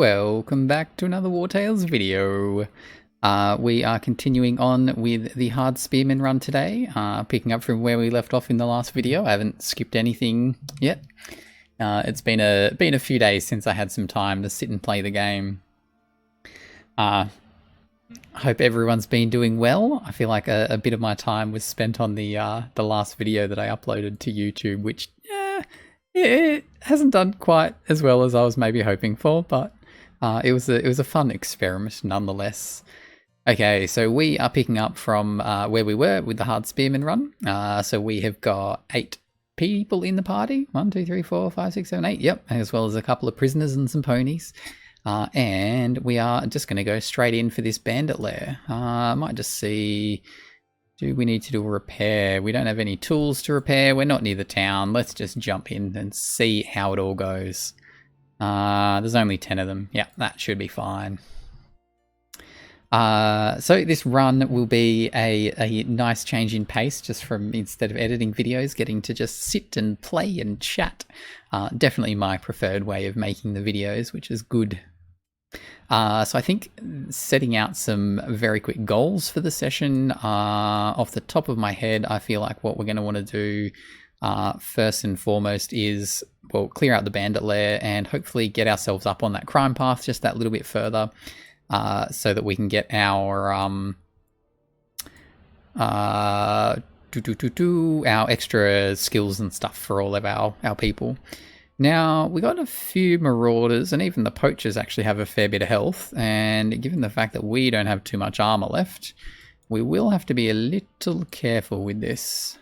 Welcome back to another Wartales video. We are continuing on with the hard spearman run today, picking up from where we left off in the last video. I haven't skipped anything yet. It's been a few days since I had some time to sit and play the game. I hope everyone's been doing well. I feel like a bit of my time was spent on the last video that I uploaded to YouTube, which it hasn't done quite as well as I was maybe hoping for, but it was a fun experiment nonetheless. Okay, so we are picking up from where we were with the hard spearman run. So we have got 8 people in the party. 1, 2, 3, 4, 5, 6, 7, 8. Yep, as well as a couple of prisoners and some ponies. And we are just going to go straight in for this bandit lair. I might just see, do we need to do a repair? We don't have any tools to repair. We're not near the town. Let's just jump in and see how it all goes. There's only 10 of them. Yeah, that should be fine. So this run will be a nice change in pace, just from, instead of editing videos, getting to just sit and play and chat. Definitely my preferred way of making the videos, which is good. So I think setting out some very quick goals for the session, off the top of my head, I feel like what we're going to want to do first and foremost is, well, clear out the bandit lair and hopefully get ourselves up on that crime path just that little bit further, so that we can get our our extra skills and stuff for all of our people. Now, we got a few marauders, and even the poachers actually have a fair bit of health, and given the fact that we don't have too much armour left, we will have to be a little careful with this.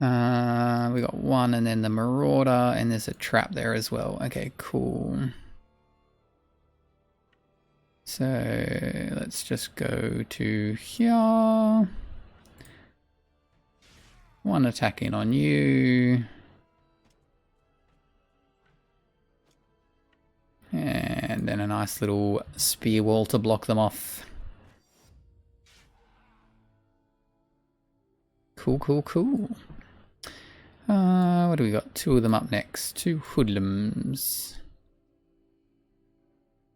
We got one and then the marauder, and there's a trap there as well. Okay, cool. So let's just go to here. One attack in on you. And then a nice little spear wall to block them off. Cool, cool, cool. What do we got? 2 of them up next. 2 hoodlums.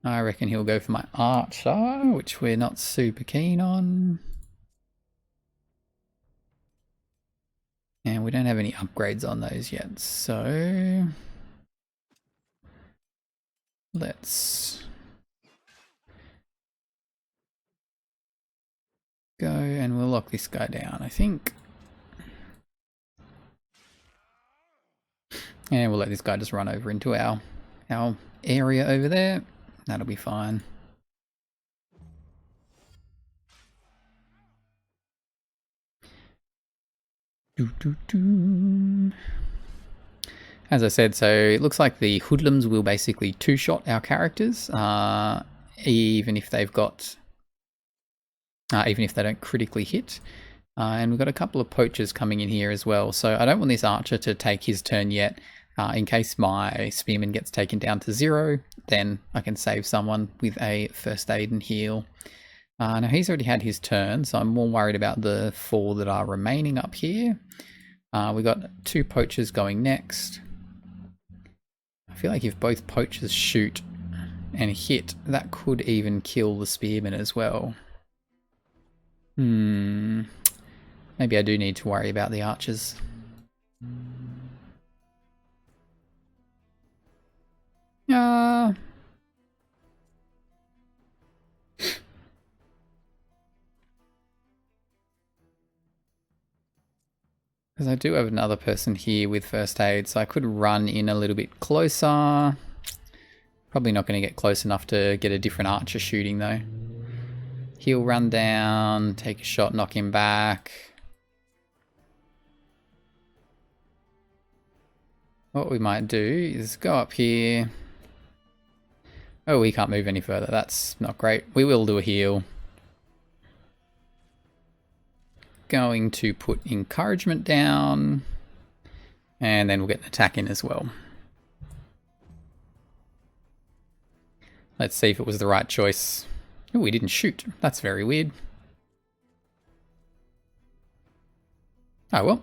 I reckon he'll go for my archer, which we're not super keen on. And we don't have any upgrades on those yet, so let's go and we'll lock this guy down, I think. And we'll let this guy just run over into our area over there. That'll be fine. As I said, so it looks like the hoodlums will basically 2-shot our characters, even if they've got, even if they don't critically hit. And we've got a couple of poachers coming in here as well. So I don't want this archer to take his turn yet. In case my spearman gets taken down to 0, then I can save someone with a first aid and heal. Now he's already had his turn, so I'm more worried about the 4 that are remaining up here. We've got 2 poachers going next. I feel like if both poachers shoot and hit, that could even kill the spearman as well. Maybe I do need to worry about the archers. Because I do have another person here with first aid, so I could run in a little bit closer. Probably not going to get close enough to get a different archer shooting though. He'll run down, take a shot, knock him back. What we might do is go up here. Oh, we can't move any further. That's not great. We will do a heal. Going to put encouragement down. And then we'll get an attack in as well. Let's see if it was the right choice. Oh, we didn't shoot. That's very weird. Oh well.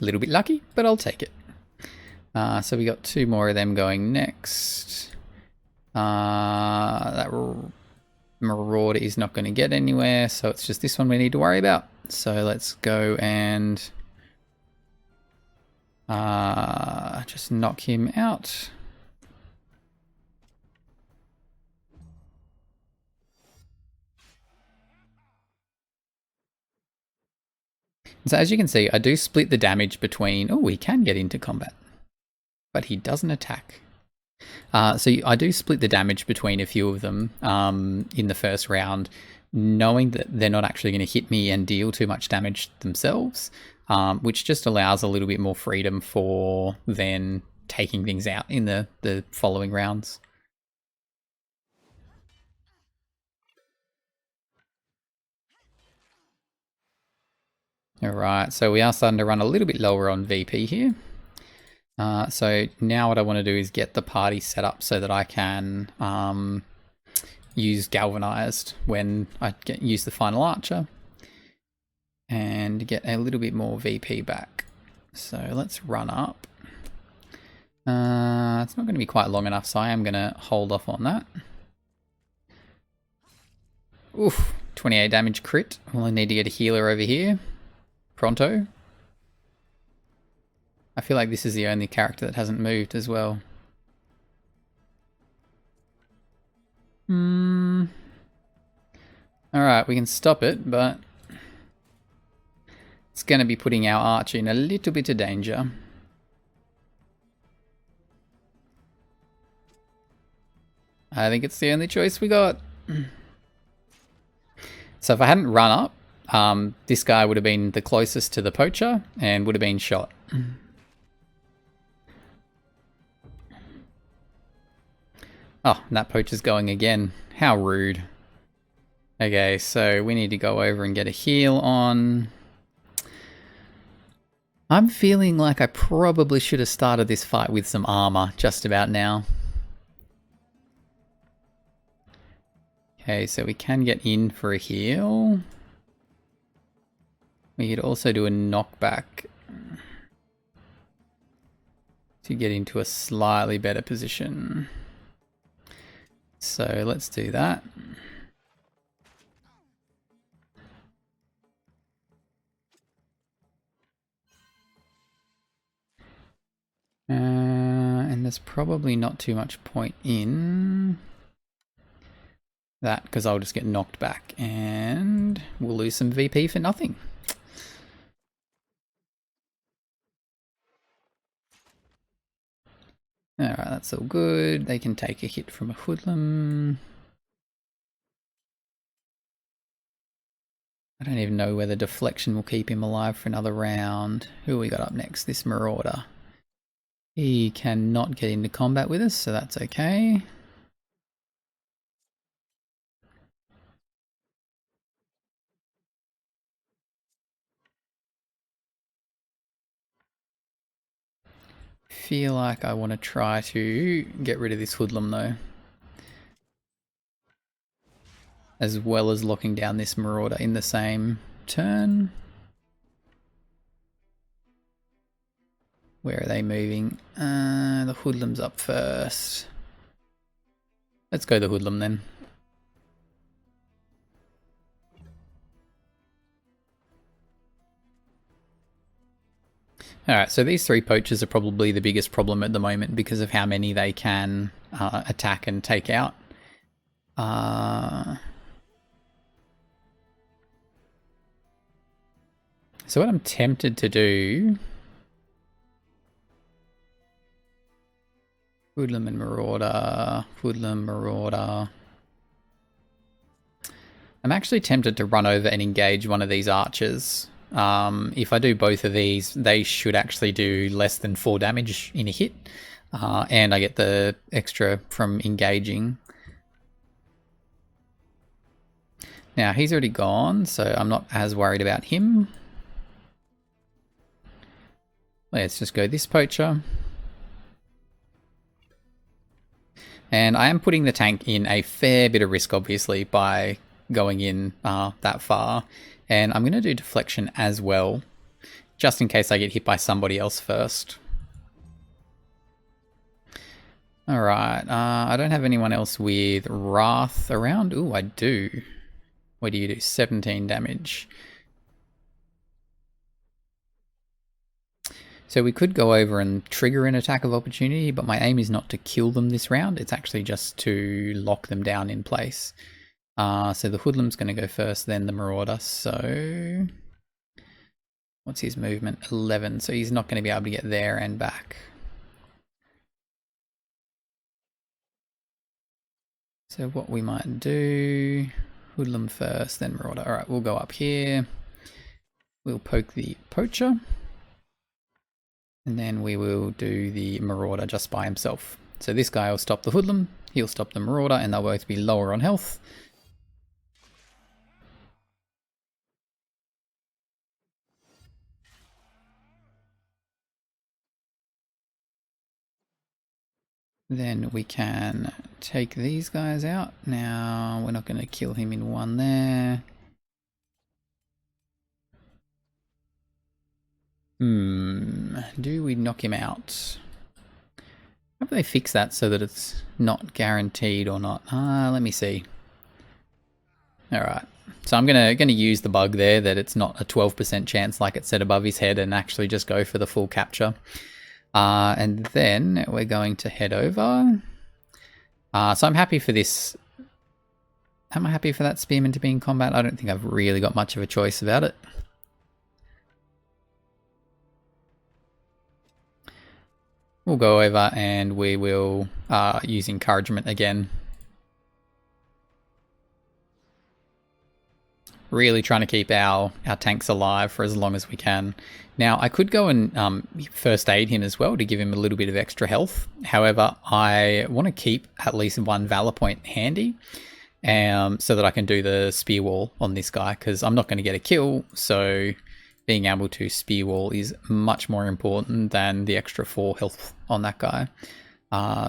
A little bit lucky, but I'll take it. So we got 2 more of them going next. That Marauder is not going to get anywhere, so it's just this one we need to worry about. So let's go and just knock him out. So as you can see, I do split the damage between... Oh, he can get into combat, but he doesn't attack. So I do split the damage between a few of them in the first round, knowing that they're not actually going to hit me and deal too much damage themselves, which just allows a little bit more freedom for then taking things out in the following rounds. Alright, so we are starting to run a little bit lower on VP here. So now what I want to do is get the party set up so that I can use Galvanized when I use the final archer and get a little bit more VP back. So let's run up. It's not going to be quite long enough, so I am going to hold off on that. Oof, 28 damage crit. Well, I need to get a healer over here. Pronto. I feel like this is the only character that hasn't moved as well. Alright, we can stop it, but it's going to be putting our archer in a little bit of danger. I think it's the only choice we got. So if I hadn't run up, this guy would have been the closest to the poacher and would have been shot. Oh, and that poacher's going again. How rude. Okay, so we need to go over and get a heal on. I'm feeling like I probably should have started this fight with some armour just about now. Okay, so we can get in for a heal. We could also do a knockback to get into a slightly better position. So let's do that. And there's probably not too much point in that because I'll just get knocked back and we'll lose some VP for nothing. Alright, that's all good. They can take a hit from a hoodlum. I don't even know whether deflection will keep him alive for another round. Who we got up next? This Marauder. He cannot get into combat with us, so that's okay. Feel like I want to try to get rid of this hoodlum though, as well as locking down this Marauder in the same turn. Where are they moving? The hoodlum's up first. Let's go the hoodlum then. Alright, so these three poachers are probably the biggest problem at the moment because of how many they can attack and take out. So what I'm tempted to do... Hoodlum and Marauder, Hoodlum, Marauder... I'm actually tempted to run over and engage one of these archers. If I do both of these, they should actually do less than 4 damage in a hit. And I get the extra from engaging. Now, he's already gone, so I'm not as worried about him. Let's just go this poacher. And I am putting the tank in a fair bit of risk, obviously, by going in that far. And I'm going to do deflection as well, just in case I get hit by somebody else first. Alright, I don't have anyone else with Wrath around. Ooh, I do. What do you do? 17 damage. So we could go over and trigger an attack of opportunity, but my aim is not to kill them this round. It's actually just to lock them down in place. So the Hoodlum's going to go first, then the Marauder. So what's his movement? 11. So he's not going to be able to get there and back. So what we might do, Hoodlum first, then Marauder. All right, we'll go up here. We'll poke the Poacher. And then we will do the Marauder just by himself. So this guy will stop the Hoodlum, he'll stop the Marauder, and they'll both be lower on health. Then we can take these guys out. Now, we're not going to kill him in one there. Do we knock him out? How do they fix that so that it's not guaranteed or not? Let me see. Alright. So I'm gonna use the bug there that it's not a 12% chance like it said above his head and actually just go for the full capture. And then we're going to head over. So I'm happy for this. Am I happy for that Spearman to be in combat? I don't think I've really got much of a choice about it. We'll go over and we will use encouragement again. Really trying to keep our tanks alive for as long as we can. Now, I could go and first aid him as well to give him a little bit of extra health. However, I want to keep at least one Valor point handy so that I can do the spear wall on this guy, because I'm not going to get a kill, so being able to spear wall is much more important than the extra 4 health on that guy,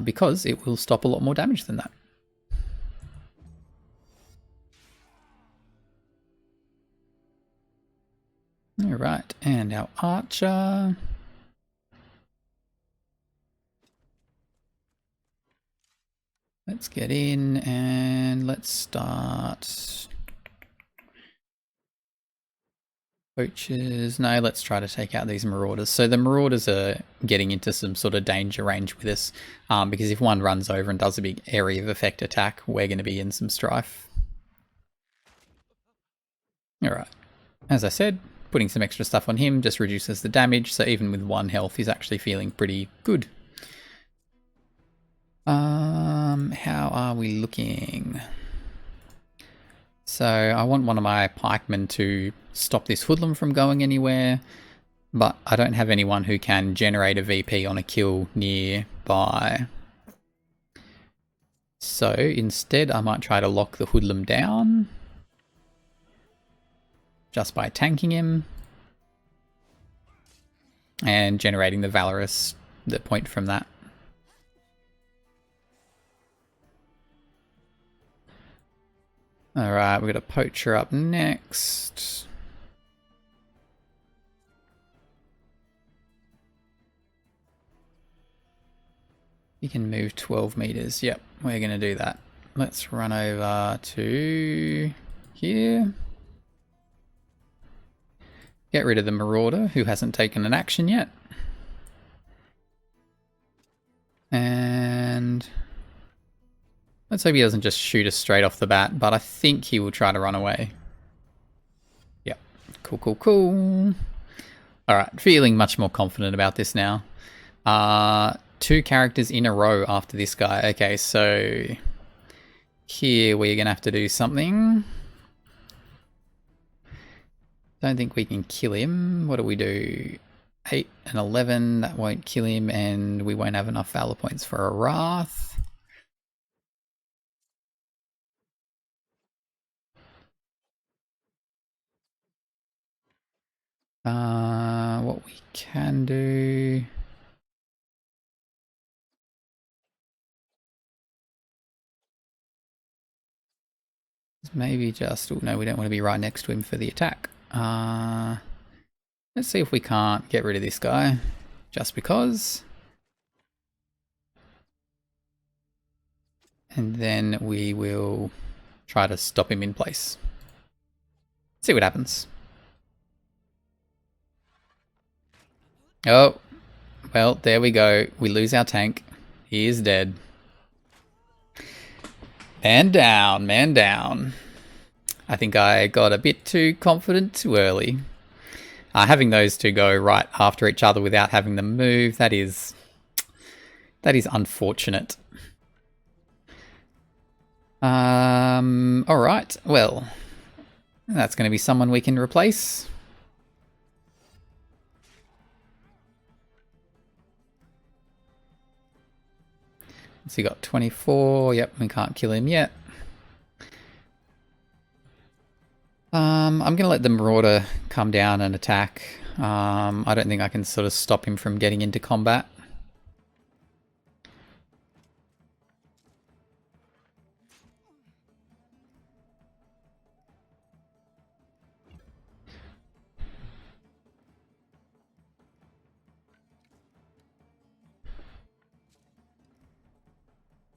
because it will stop a lot more damage than that. Alright, and our archer. Let's get in and let's start. Poachers. No, let's try to take out these Marauders. So the Marauders are getting into some sort of danger range with us, because if one runs over and does a big area of effect attack, we're going to be in some strife. Alright, as I said, putting some extra stuff on him just reduces the damage, so even with 1 health he's actually feeling pretty good. How are we looking? So I want one of my pikemen to stop this Hoodlum from going anywhere, but I don't have anyone who can generate a VP on a kill nearby. So instead I might try to lock the Hoodlum down just by tanking him and generating the Valorous, the point from that. Alright, we've got a Poacher up next. You can move 12 meters. Yep, we're going to do that. Let's run over to here. Get rid of the Marauder, who hasn't taken an action yet. And let's hope he doesn't just shoot us straight off the bat, but I think he will try to run away. Yep, cool, cool, cool. Alright, feeling much more confident about this now. 2 characters in a row after this guy. Okay, so here we're going to have to do something. Don't think we can kill him. What do we do? 8 and 11, that won't kill him, and we won't have enough Valor points for a Wrath. What we can do... is maybe just... oh no, we don't want to be right next to him for the attack. Let's see if we can't get rid of this guy, just because. And then we will try to stop him in place. See what happens. Oh, well, there we go. We lose our tank. He is dead. Man down, man down. I think I got a bit too confident too early. Having those two go right after each other without having them move, that is unfortunate. Alright, well, that's going to be someone we can replace. So he got 24, yep, we can't kill him yet. I'm going to let the Marauder come down and attack. I don't think I can sort of stop him from getting into combat.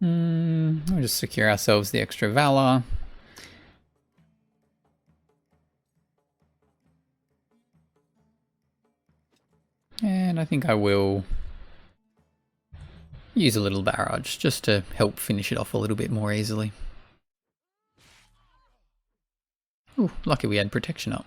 We'll just secure ourselves the extra Valor. And I think I will use a little barrage just to help finish it off a little bit more easily. Ooh, lucky we had protection up.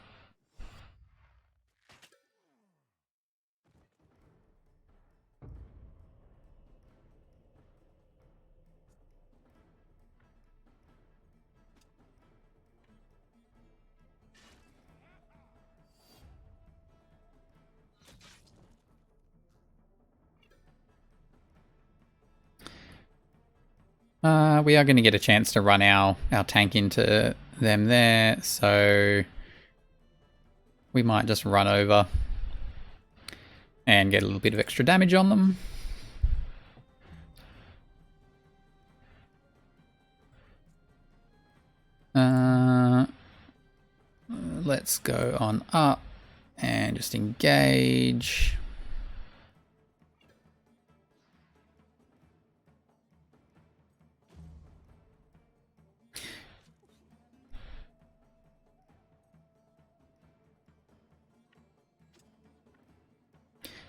We are going to get a chance to run our tank into them there, so we might just run over and get a little bit of extra damage on them. Let's go on up and just engage.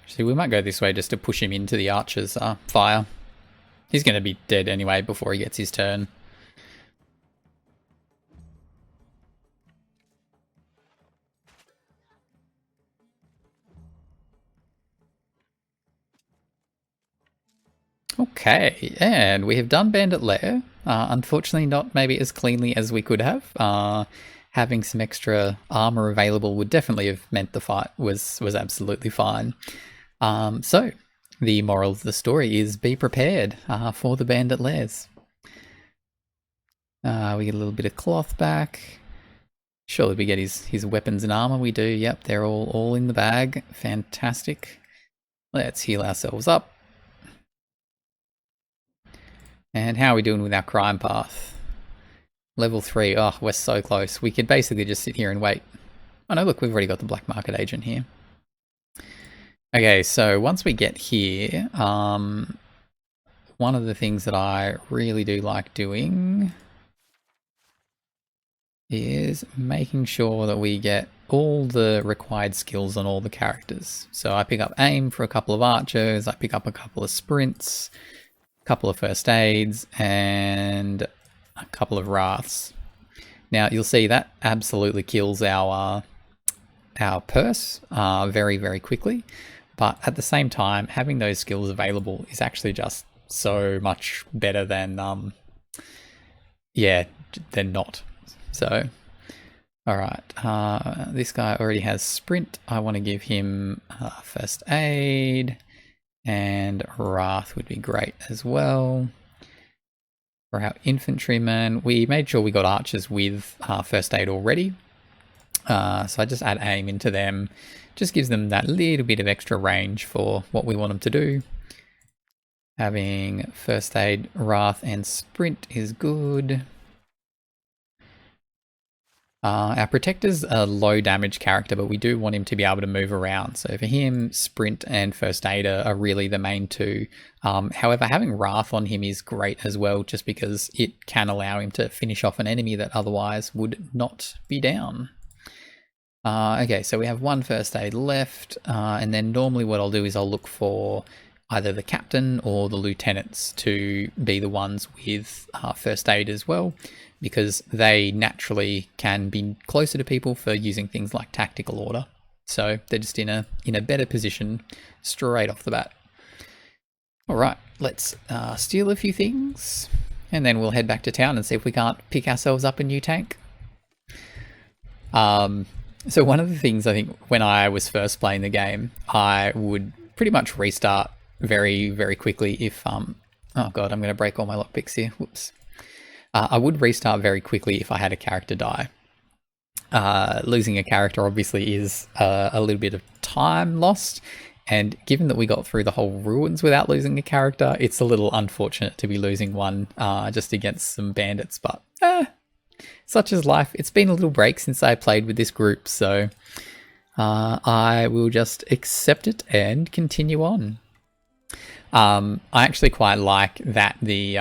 So we might go this way just to push him into the archer's fire. He's going to be dead anyway before he gets his turn. Okay, and we have done Bandit Lair. Unfortunately not maybe as cleanly as we could have. Having some extra armour available would definitely have meant the fight was absolutely fine. So, the moral of the story is be prepared for the Bandit Lairs. We get a little bit of cloth back. Surely we get his weapons and armour. We do, yep, they're all in the bag. Fantastic. Let's heal ourselves up. And how are we doing with our crime path? Level 3. Oh, we're so close. We could basically just sit here and wait. Oh no, look, we've already got the black market agent here. Okay, so once we get here, one of the things that I really do like doing is making sure that we get all the required skills on all the characters. So I pick up aim for a couple of archers, I pick up a couple of sprints, a couple of first aids, and a couple of wraths. Now you'll see that absolutely kills our purse very, very quickly. But at the same time, having those skills available is actually just so much better than, than not. So, all right, this guy already has sprint. I want to give him first aid, and wrath would be great as well. For our infantrymen, we made sure we got archers with first aid already. So I just add aim into them. Just gives them that little bit of extra range for what we want them to do. Having first aid, wrath, and sprint is good. Our Protector's a low damage character, but we do want him to be able to move around. So for him, Sprint and First Aid are really the main two. However, having Wrath on him is great as well, just because it can allow him to finish off an enemy that otherwise would not be down. Okay, so we have one First Aid left, and then normally what I'll do is I'll look for either the captain or the lieutenants to be the ones with First Aid as well, because they naturally can be closer to people for using things like tactical order. So they're just in a better position straight off the bat. All right, let's steal a few things, and then we'll head back to town and see if we can't pick ourselves up a new tank. So one of the things I think when I was first playing the game, I would pretty much restart very, very quickly if, oh god, I'm going to break all my lockpicks here, whoops. I would restart very quickly if I had a character die. Losing a character obviously is a little bit of time lost, and given that we got through the whole ruins without losing a character, it's a little unfortunate to be losing one just against some bandits, but such is life. It's been a little break since I played with this group, so I will just accept it and continue on. I actually quite like that the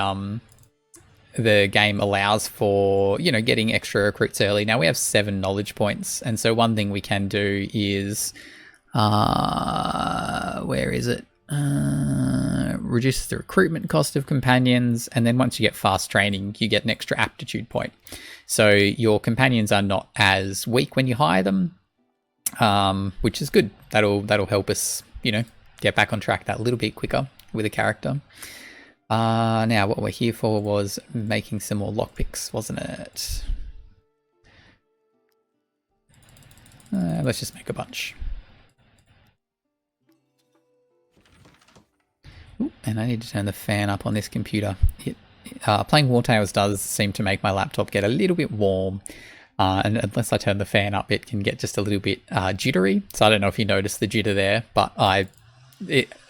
game allows for, you know, getting extra recruits early. Now we have 7 knowledge points, and so one thing we can do is, where is it? Reduces the recruitment cost of companions, and then once you get fast training, you get an extra aptitude point. So your companions are not as weak when you hire them, which is good. That'll help us, you know, get back on track that little bit quicker with a character. Now what we're here for was making some more lockpicks, wasn't it? Let's just make a bunch. Ooh, and I need to turn the fan up on this computer. Playing Wartales does seem to make my laptop get a little bit warm, and unless I turn the fan up, it can get just a little bit jittery. So I don't know if you noticed the jitter there, but I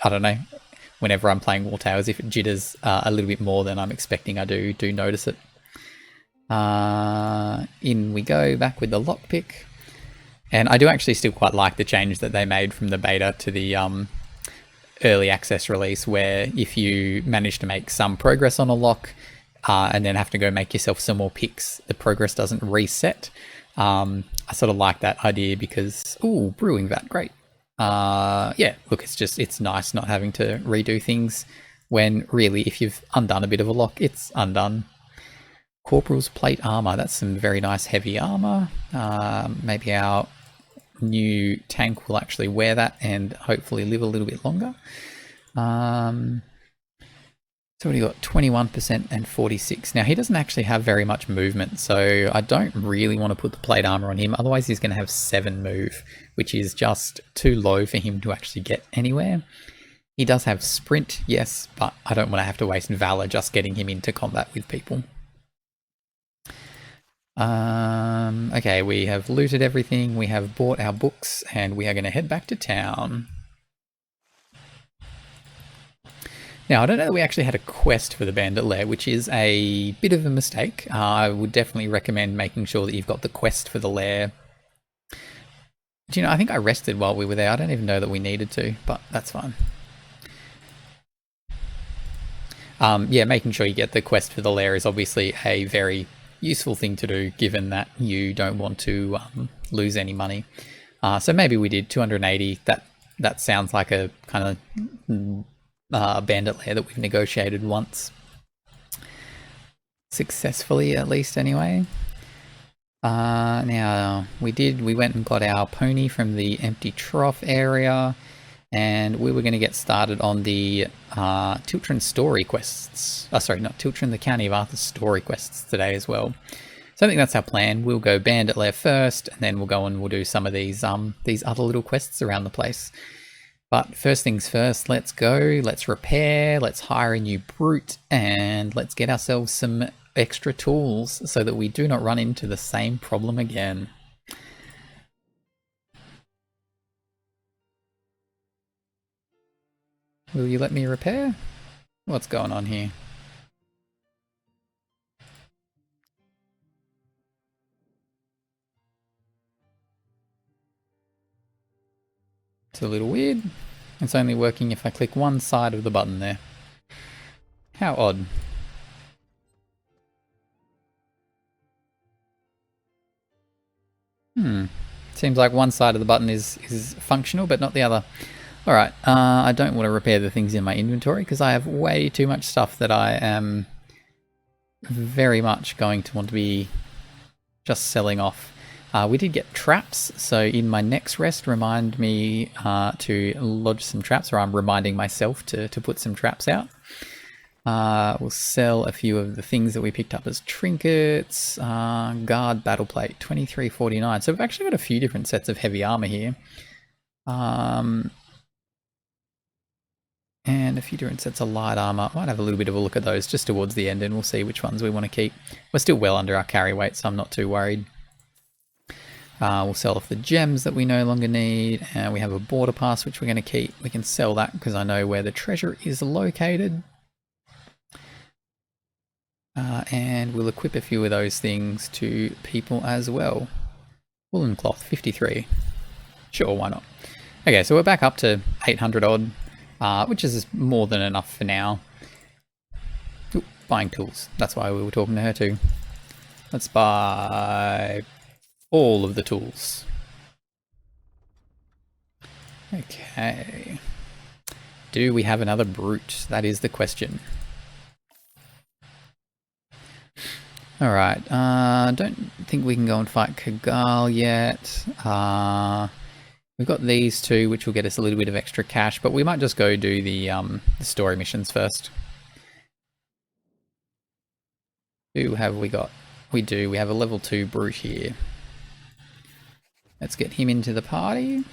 don't know. Whenever I'm playing Wartales, if it jitters a little bit more than I'm expecting, I do notice it. In we go, back with the lockpick. And I do actually still quite like the change that they made from the beta to the early access release, where if you manage to make some progress on a lock and then have to go make yourself some more picks, the progress doesn't reset. I sort of like that idea because, ooh, brewing vat, great. Yeah, look, it's nice not having to redo things when really if you've undone a bit of a lock, it's undone. Corporal's plate armor, that's some very nice heavy armor. Maybe our new tank will actually wear that and hopefully live a little bit longer. So what do you got? 21% and 46. Now he doesn't actually have very much movement, so I don't really want to put the plate armor on him. Otherwise he's going to have 7 move, which is just too low for him to actually get anywhere. He does have sprint, yes, but I don't want to have to waste valor just getting him into combat with people. Okay, we have looted everything, we have bought our books, and we are going to head back to town. Now, I don't know that we actually had a quest for the Bandit lair, which is a bit of a mistake. I would definitely recommend making sure that you've got the quest for the lair. Do you know, I think I rested while we were there. I don't even know that we needed to, but that's fine. Yeah, making sure you get the quest for the lair is obviously a very useful thing to do, given that you don't want to lose any money. So maybe we did 280. That sounds like a kind of bandit lair that we've negotiated once. Successfully, at least, anyway. Now, we went and got our pony from the empty trough area, and we were going to get started on the Tiltron story quests. Oh, sorry, not Tiltron, the County of Arthur story quests today as well. So I think that's our plan. We'll go Bandit lair first, and then we'll go and we'll do some of these other little quests around the place. But first things first, let's go, let's repair, let's hire a new brute, and let's get ourselves some extra tools so that we do not run into the same problem again. Will you let me repair? What's going on here? It's a little weird. It's only working if I click one side of the button there. How odd. Seems like one side of the button is functional, but not the other. Alright, I don't want to repair the things in my inventory because I have way too much stuff that I am very much going to want to be just selling off. We did get traps, so in my next rest, remind me to lodge some traps, or I'm reminding myself to put some traps out. We'll sell a few of the things that we picked up as trinkets. Guard battle plate, 23.49. So we've actually got a few different sets of heavy armor here. And a few different sets of light armor. Might have a little bit of a look at those just towards the end, and we'll see which ones we want to keep. We're still well under our carry weight, so I'm not too worried. We'll sell off the gems that we no longer need. And we have a border pass, which we're going to keep. We can sell that because I know where the treasure is located. And we'll equip a few of those things to people as well. Woolen cloth, 53. Sure, why not? Okay, so we're back up to 800 odd, which is more than enough for now. Ooh, buying tools. That's why we were talking to her too. Let's buy all of the tools. Okay. Do we have another brute? That is the question. Alright, don't think we can go and fight Kagal yet. We've got these two, which will get us a little bit of extra cash, but we might just go do the story missions first. Who have we got? We do, we have a level 2 brute here. Let's get him into the party.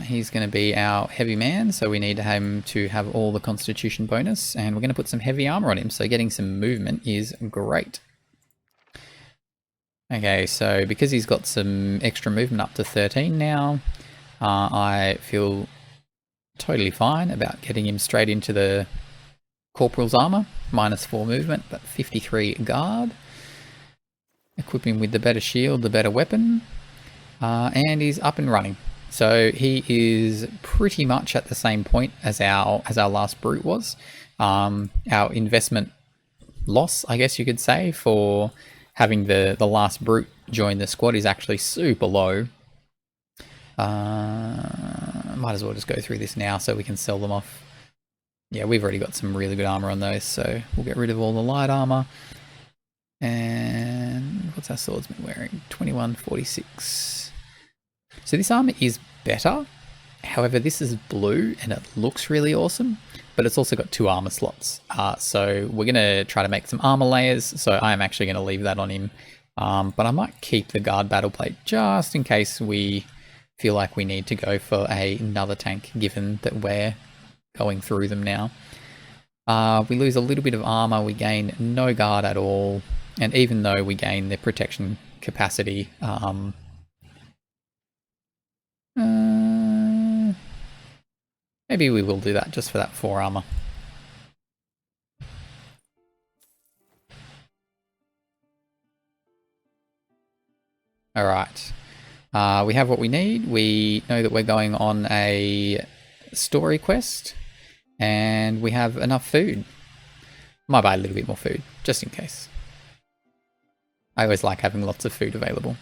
He's going to be our heavy man, so we need him to have all the constitution bonus, and we're going to put some heavy armor on him, so getting some movement is great. Okay, so because he's got some extra movement up to 13 now, I feel totally fine about getting him straight into the corporal's armor, -4 movement, but 53 guard. Equip him with the better shield, the better weapon, and he's up and running. So he is pretty much at the same point as our last brute was. Our investment loss, I guess you could say, for having the last brute join the squad is actually super low. Might as well just go through this now so we can sell them off. Yeah, we've already got some really good armor on those, so we'll get rid of all the light armor. And what's our swordsman wearing? 21.46. So this armor is better. However, this is blue and it looks really awesome, but it's also got 2 armor slots. So we're going to try to make some armor layers. So I am actually going to leave that on him. But I might keep the guard battle plate just in case we feel like we need to go for another tank, given that we're going through them now. We lose a little bit of armor. We gain no guard at all. And even though we gain the protection capacity, maybe we will do that just for that 4 armor. Alright, we have what we need. We know that we're going on a story quest, and we have enough food. Might buy a little bit more food, just in case. I always like having lots of food available.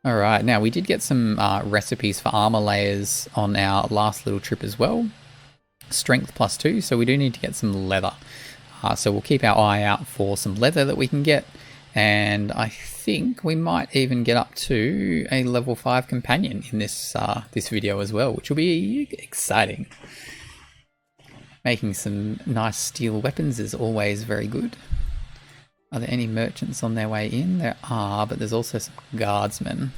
Alright, now we did get some recipes for armor layers on our last little trip as well. Strength +2, so we do need to get some leather. So we'll keep our eye out for some leather that we can get. And I think we might even get up to a level 5 companion in this this video as well, which will be exciting. Making some nice steel weapons is always very good. Are there any merchants on their way in? There are, but there's also some guardsmen.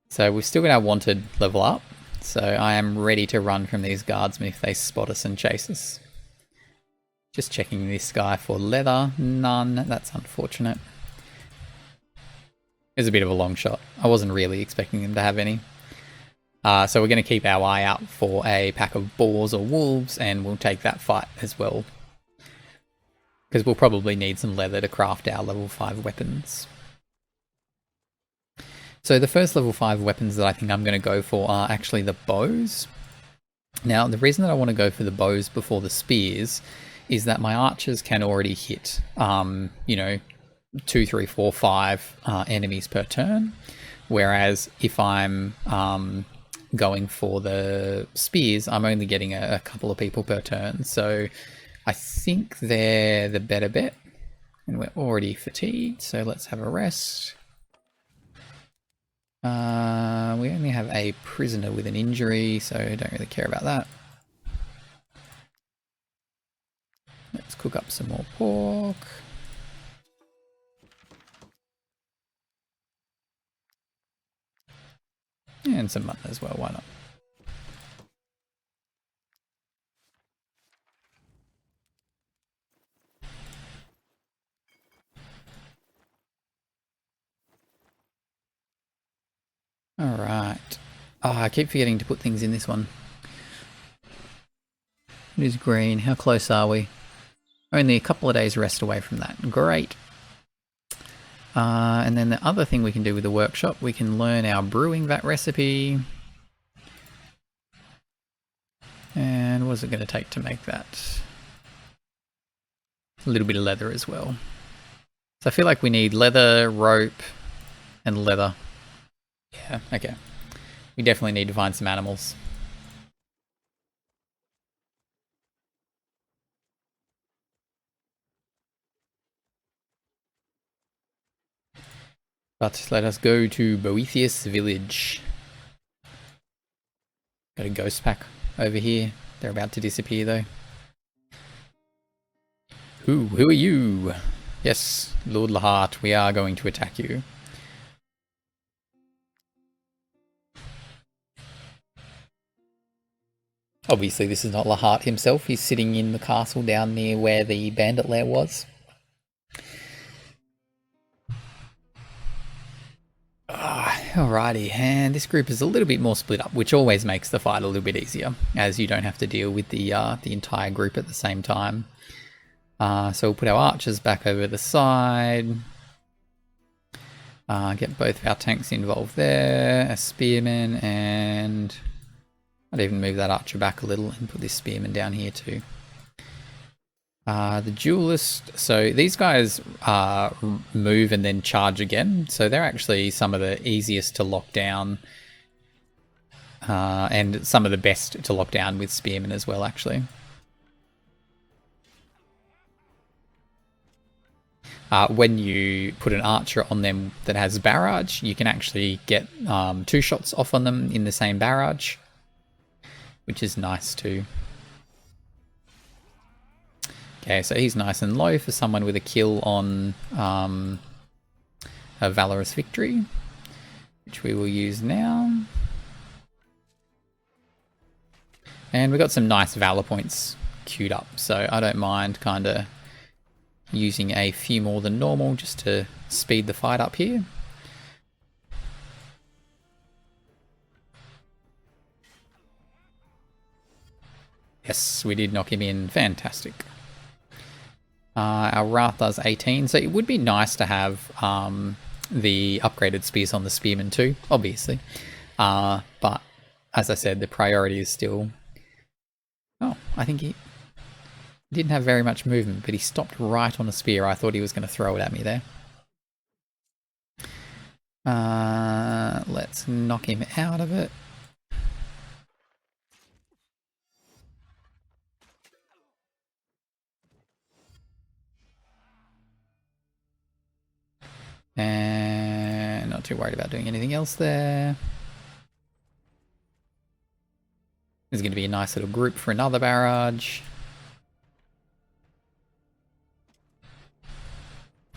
So we've still got our wanted level up. So I am ready to run from these guardsmen if they spot us and chase us. Just checking this guy for leather. None. That's unfortunate. It was a bit of a long shot. I wasn't really expecting him to have any. So we're going to keep our eye out for a pack of boars or wolves, and we'll take that fight as well. Because we'll probably need some leather to craft our level 5 weapons. So the first level 5 weapons that I think I'm going to go for are actually the bows. Now, the reason that I want to go for the bows before the spears is that my archers can already hit, 2, 3, 4, 5 enemies per turn. Whereas if I'm going for the spears, I'm only getting a couple of people per turn. So I think they're the better bet. And we're already fatigued, so let's have a rest. We only have a prisoner with an injury, so I don't really care about that. Let's cook up some more pork. And some mutton as well, why not? Alright. Oh, I keep forgetting to put things in this one. It is green. How close are we? Only a couple of days rest away from that. Great. And then the other thing we can do with the workshop, we can learn our brewing vat recipe. And what's it going to take to make that? A little bit of leather as well. So I feel like we need leather, rope, and leather. Yeah, okay. We definitely need to find some animals. But let us go to Boethius village. Got a ghost pack over here. They're about to disappear though. Who are you? Yes, Lord Lahart, we are going to attack you. Obviously this is not Lahart himself, he's sitting in the castle down near where the Bandit lair was. Alrighty, and this group is a little bit more split up, which always makes the fight a little bit easier, as you don't have to deal with the entire group at the same time. So we'll put our archers back over the side. Get both of our tanks involved there, a spearman, and I'd even move that archer back a little and put this spearman down here too. The duelist, so these guys move and then charge again, so they're actually some of the easiest to lock down, and some of the best to lock down with spearmen as well, actually. When you put an archer on them that has barrage, you can actually get 2 shots off on them in the same barrage, which is nice too. Okay, so he's nice and low for someone with a kill on a Valorous Victory, which we will use now. And we've got some nice Valor points queued up, so I don't mind kind of using a few more than normal just to speed the fight up here. Yes, we did knock him in. Fantastic. Our Wrath does 18, so it would be nice to have the upgraded spears on the Spearman too, obviously. But as I said, the priority is still... Oh, I think he didn't have very much movement, but he stopped right on a spear. I thought he was going to throw it at me there. Let's knock him out of it. And not too worried about doing anything else there. There's going to be a nice little group for another barrage.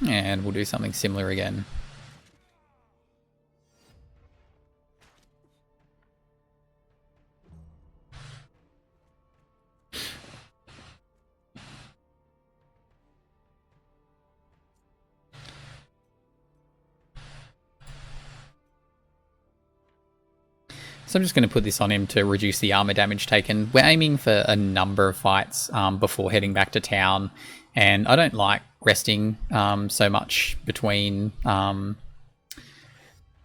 And we'll do something similar again. So I'm just going to put this on him to reduce the armor damage taken. We're aiming for a number of fights before heading back to town, and I don't like resting so much between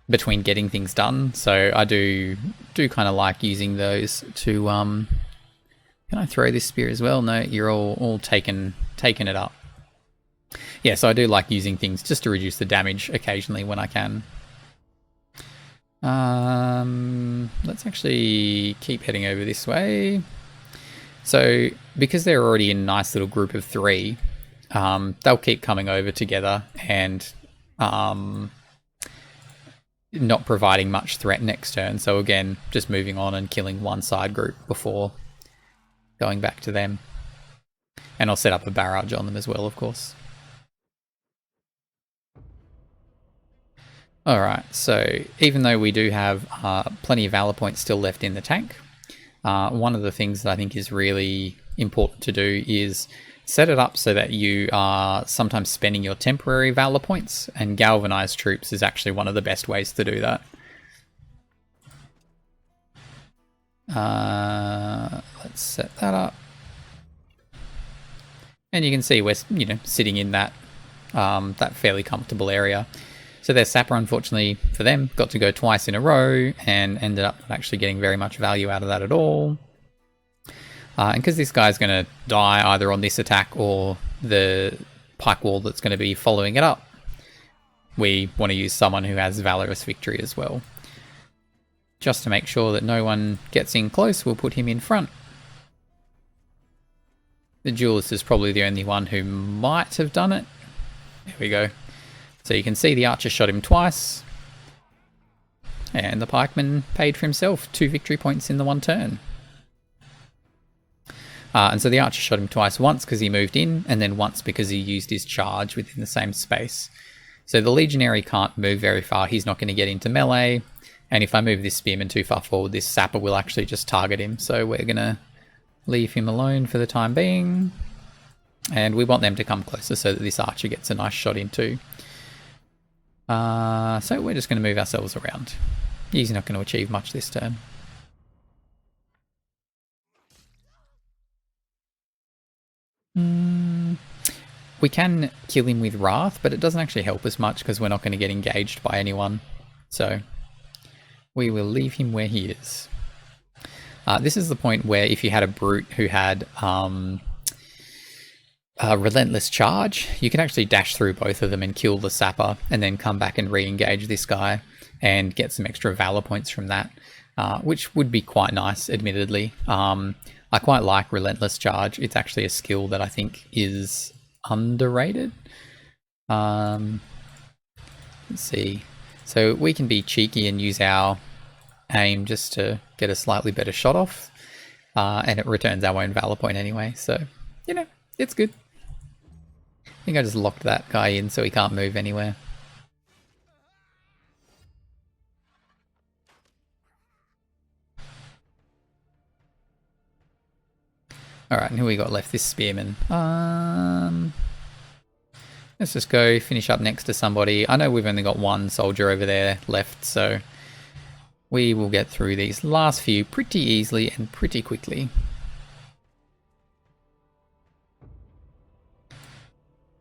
getting things done. So I do kind of like using those to. Can I throw this spear as well? No, you're all taking it up. Yeah, so I do like using things just to reduce the damage occasionally when I can. Let's actually keep heading over this way. So because they're already in a nice little group of 3, they'll keep coming over together and not providing much threat next turn. So again, just moving on and killing one side group before going back to them. And I'll set up a barrage on them as well, of course. Alright, so even though we do have plenty of valor points still left in the tank, one of the things that I think is really important to do is set it up so that you are sometimes spending your temporary valor points, and galvanized troops is actually one of the best ways to do that. Let's set that up. And you can see we're sitting in that that fairly comfortable area. So their sapper, unfortunately for them, got to go twice in a row and ended up not actually getting very much value out of that at all. And because this guy's going to die either on this attack or the pike wall that's going to be following it up, we want to use someone who has Valorous Victory as well. Just to make sure that no one gets in close, we'll put him in front. The duelist is probably the only one who might have done it. There we go. So you can see the archer shot him twice. And the pikeman paid for himself 2 victory points in the one turn. And so the archer shot him twice, once because he moved in, and then once because he used his charge within the same space. So the legionary can't move very far, he's not going to get into melee, and if I move this spearman too far forward, this sapper will actually just target him, so we're going to leave him alone for the time being. And we want them to come closer so that this archer gets a nice shot in too. So we're just going to move ourselves around. He's not going to achieve much this turn. We can kill him with Wrath, but it doesn't actually help us much because we're not going to get engaged by anyone. So we will leave him where he is. This is the point where if you had a brute who had a relentless charge, you can actually dash through both of them and kill the sapper and then come back and re-engage this guy and get some extra valor points from that, which would be quite nice, admittedly. I quite like relentless charge. It's actually a skill that I think is underrated. Let's see. So we can be cheeky and use our aim just to get a slightly better shot off, and it returns our own valor point anyway, so it's good. I think I just locked that guy in so he can't move anywhere. Alright, and who we got left? This spearman. Let's just go finish up next to somebody. I know we've only got one soldier over there left, so we will get through these last few pretty easily and pretty quickly.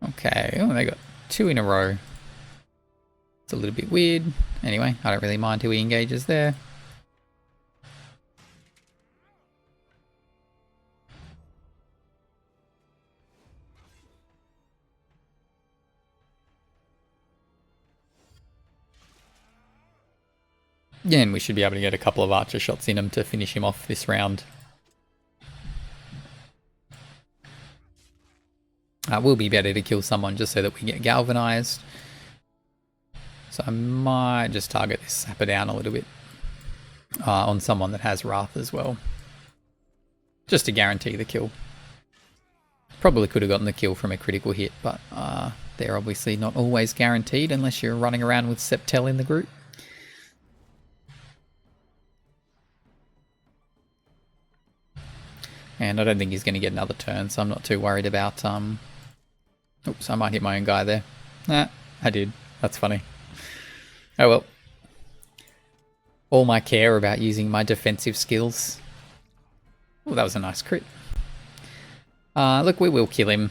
Okay, oh, they got 2 in a row. It's a little bit weird. Anyway, I don't really mind who he engages there. Yeah, and we should be able to get a couple of archer shots in him to finish him off this round. Will be better to kill someone just so that we get galvanized. So I might just target this sapper down a little bit on someone that has Wrath as well, just to guarantee the kill. Probably could have gotten the kill from a critical hit, but they're obviously not always guaranteed unless you're running around with Septel in the group. And I don't think he's going to get another turn, so I'm not too worried about... Oops, I might hit my own guy there. Nah, I did. That's funny. Oh well. all my care about using my defensive skills. Oh, that was a nice crit. Look, we will kill him.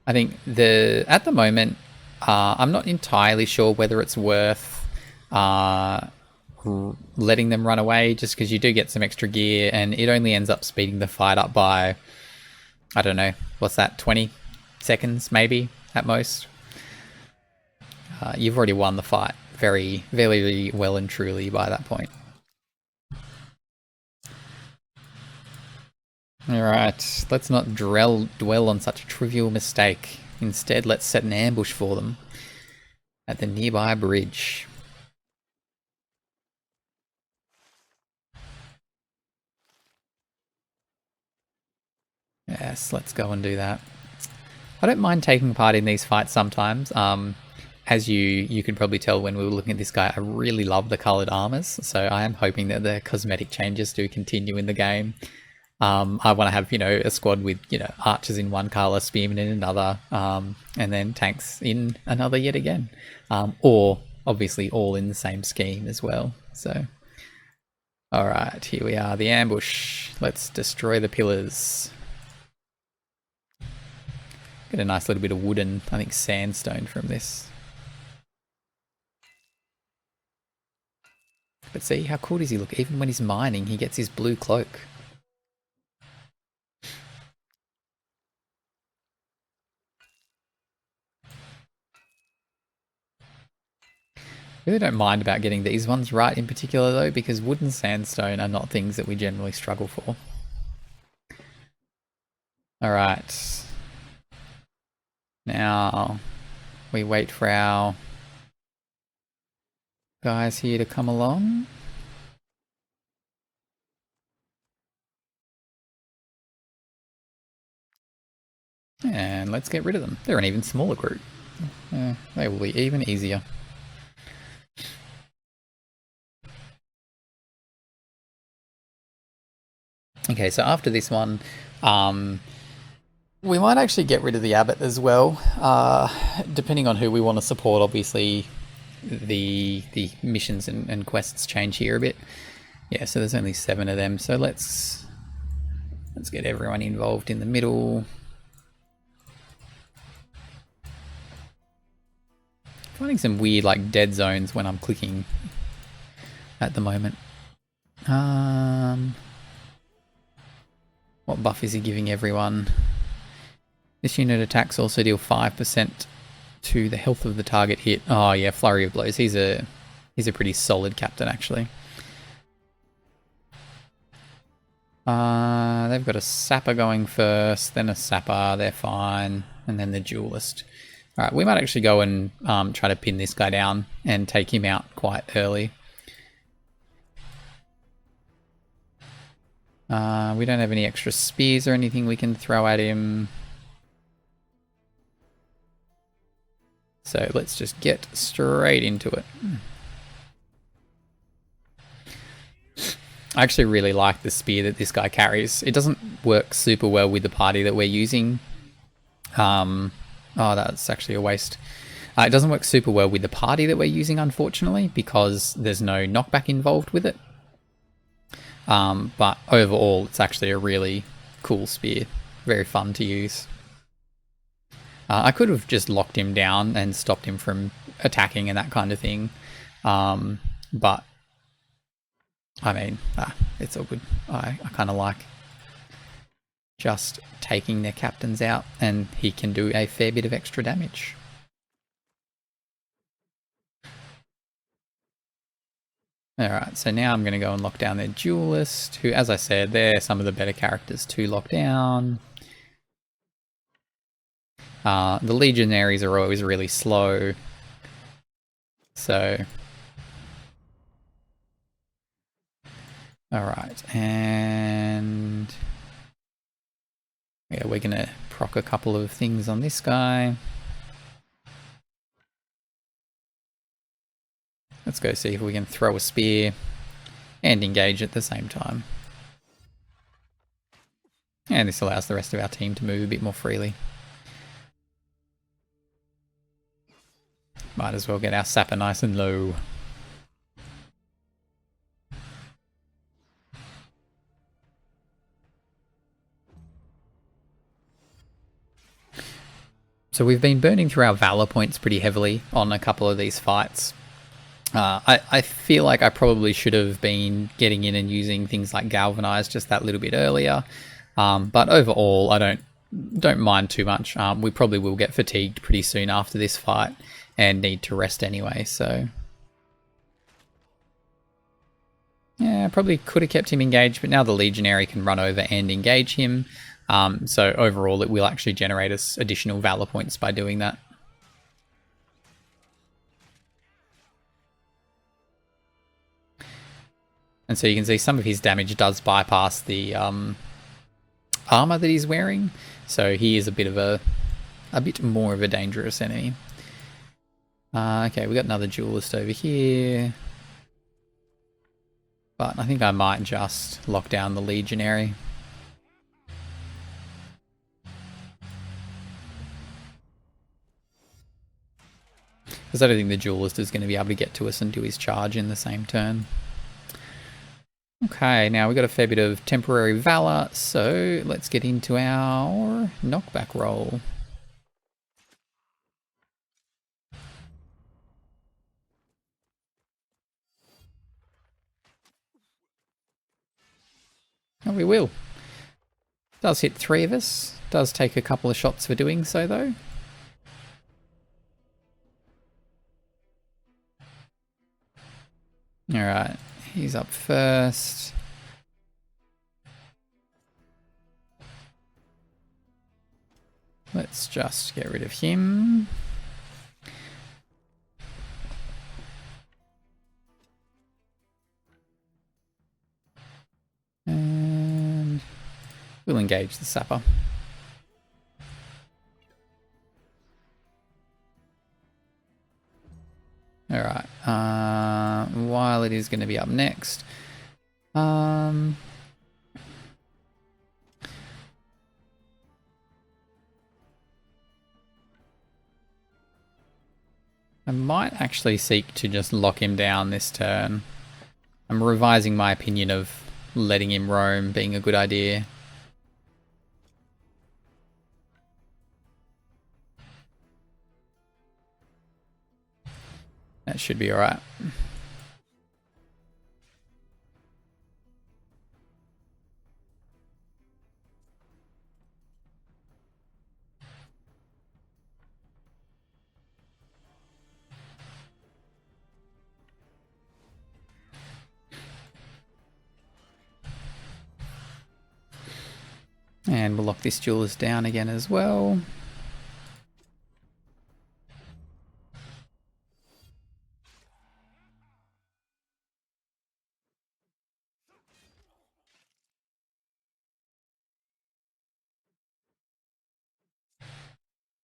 I think at the moment, I'm not entirely sure whether it's worth letting them run away, just because you do get some extra gear, and it only ends up speeding the fight up by, I don't know, what's that, 20 seconds maybe at most. You've already won the fight very, very well and truly by that point. Alright, let's not dwell on such a trivial mistake. Instead, let's set an ambush for them at the nearby bridge. Yes, let's go and do that. I don't mind taking part in these fights sometimes. As you could probably tell when we were looking at this guy, I really love the coloured armours, so I am hoping that the cosmetic changes do continue in the game. I want to have, a squad with, archers in one colour, spearmen in another, and then tanks in another yet again. Or, obviously, all in the same scheme as well. So, alright, here we are, the ambush. Let's destroy the pillars. Get a nice little bit of wood and, I think, sandstone from this. But see, how cool does he look? Even when he's mining, he gets his blue cloak. Really don't mind about getting these ones right in particular though, because wood and sandstone are not things that we generally struggle for. Alright. Now, we wait for our guys here to come along. And let's get rid of them. They're an even smaller group. They will be even easier. Okay, so after this one, we might actually get rid of the abbot as well, depending on who we want to support. Obviously, the missions and quests change here a bit. Yeah, so there's only 7 of them, so let's get everyone involved in the middle. Finding some weird like dead zones when I'm clicking at the moment. What buff is he giving everyone? This unit attacks also deal 5% to the health of the target hit. Oh yeah, flurry of blows. He's a pretty solid captain actually. They've got a sapper going first, then a sapper, they're fine, and then the duelist. Alright, we might actually go and try to pin this guy down and take him out quite early. We don't have any extra spears or anything we can throw at him. So let's just get straight into it. I actually really like the spear that this guy carries. It doesn't work super well with the party that we're using. Oh, that's actually a waste. It doesn't work super well with the party that we're using, unfortunately, because there's no knockback involved with it. But overall, it's actually a really cool spear. Very fun to use. I could have just locked him down and stopped him from attacking and that kind of thing. But, I mean, it's all good. I kind of like just taking their captains out, and he can do a fair bit of extra damage. Alright, so now I'm going to go and lock down their duelist, who, as I said, they're some of the better characters to lock down. The legionaries are always really slow, so... Alright, and... yeah, we're going to proc a couple of things on this guy. Let's go see if we can throw a spear and engage at the same time. And this allows the rest of our team to move a bit more freely. Might as well get our sapper nice and low. So we've been burning through our Valor points pretty heavily on a couple of these fights. I feel like I probably should have been getting in and using things like Galvanize just that little bit earlier. But overall, I don't mind too much. We probably will get fatigued pretty soon after this fight and need to rest anyway, so... Yeah, I probably could have kept him engaged, but now the Legionary can run over and engage him. So overall, it will actually generate us additional Valor points by doing that. And so you can see some of his damage does bypass the armor that he's wearing. So he is a bit more of a dangerous enemy. Okay, we got another duelist over here. But I think I might just lock down the Legionary. Because I don't think the duelist is going to be able to get to us and do his charge in the same turn. Okay, now we've got a fair bit of temporary Valor, so let's get into our knockback roll. Oh, we will. Does hit 3 of us. Does take a couple of shots for doing so, though. Alright, he's up first. Let's just get rid of him. And we'll engage the sapper. Alright, while it is going to be up next, I might actually seek to just lock him down this turn. I'm revising my opinion of letting him roam being a good idea. That should be alright. And we'll lock this duelist down again as well.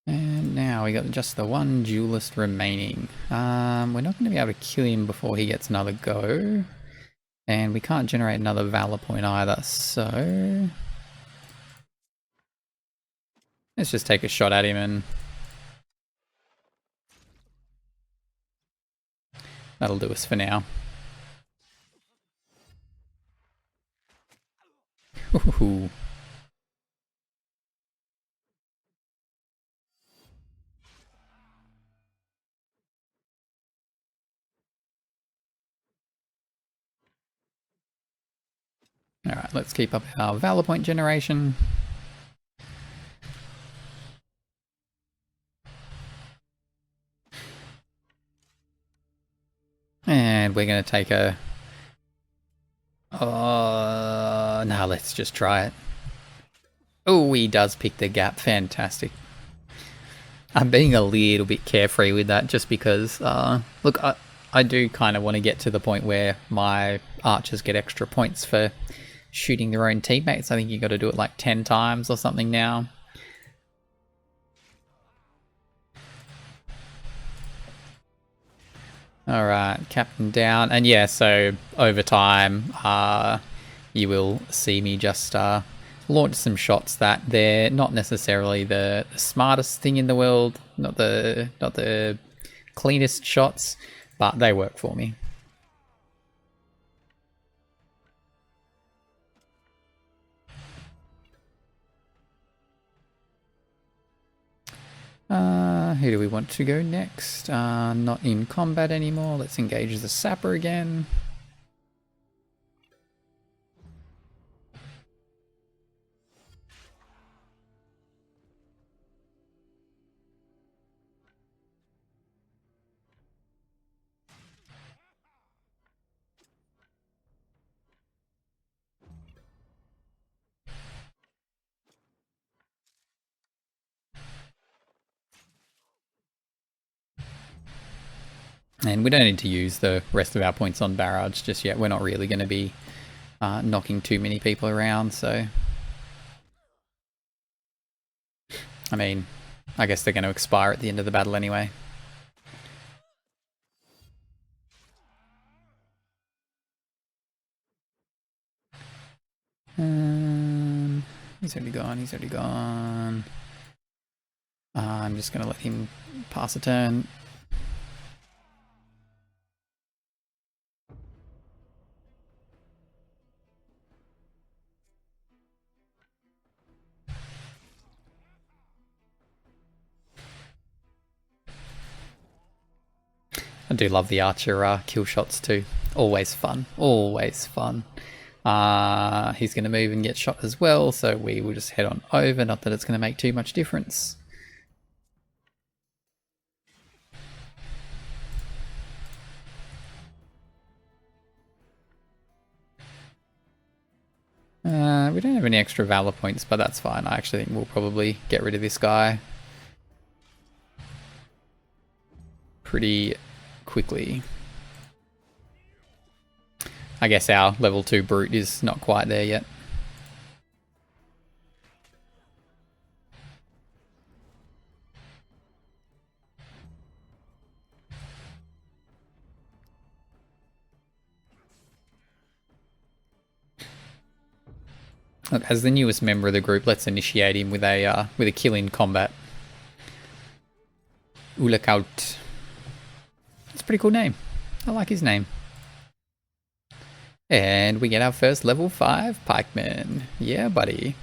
And now we got just the one duelist remaining. We're not going to be able to kill him before he gets another go. And we can't generate another Valor point either, so... let's just take a shot at him and... that'll do us for now. Ooh. Alright, let's keep up our Valor point generation. And we're going to take a... no, let's just try it. Oh, he does pick the gap. Fantastic. I'm being a little bit carefree with that just because, look, I do kind of want to get to the point where my archers get extra points for shooting their own teammates. I think you got to do it like 10 times or something now. Alright, captain down. And yeah, so over time, you will see me just launch some shots that they're not necessarily the smartest thing in the world, not the cleanest shots, but they work for me. Who do we want to go next? Not in combat anymore. Let's engage the sapper again. And we don't need to use the rest of our points on barrage just yet. We're not really going to be knocking too many people around, so... I mean, I guess they're going to expire at the end of the battle anyway. He's already gone, he's already gone. I'm just going to let him pass a turn. I do love the archer kill shots too. Always fun. Always fun. He's going to move and get shot as well, so we will just head on over. Not that it's going to make too much difference. We don't have any extra valor points, but that's fine. I actually think we'll probably get rid of this guy pretty quickly. I guess our level 2 brute is not quite there yet. Look, as the newest member of the group, let's initiate him with a kill in combat. Ulakaut. That's a pretty cool name. I like his name. And we get our first level 5 pikeman. Yeah, buddy.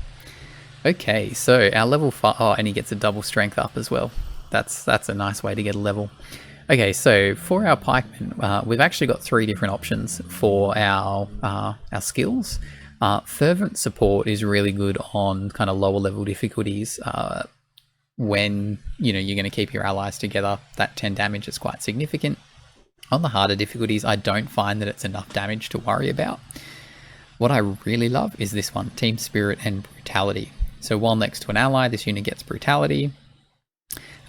Okay, so our level 5... Oh, and he gets a double strength up as well. That's a nice way to get a level. Okay, so for our pikeman, we've actually got 3 different options for our skills. Fervent support is really good on kind of lower level difficulties. When you're going to keep your allies together, that 10 damage is quite significant. On the harder difficulties, I don't find that it's enough damage to worry about. What I really love is this one, Team Spirit and Brutality. So while next to an ally, this unit gets Brutality,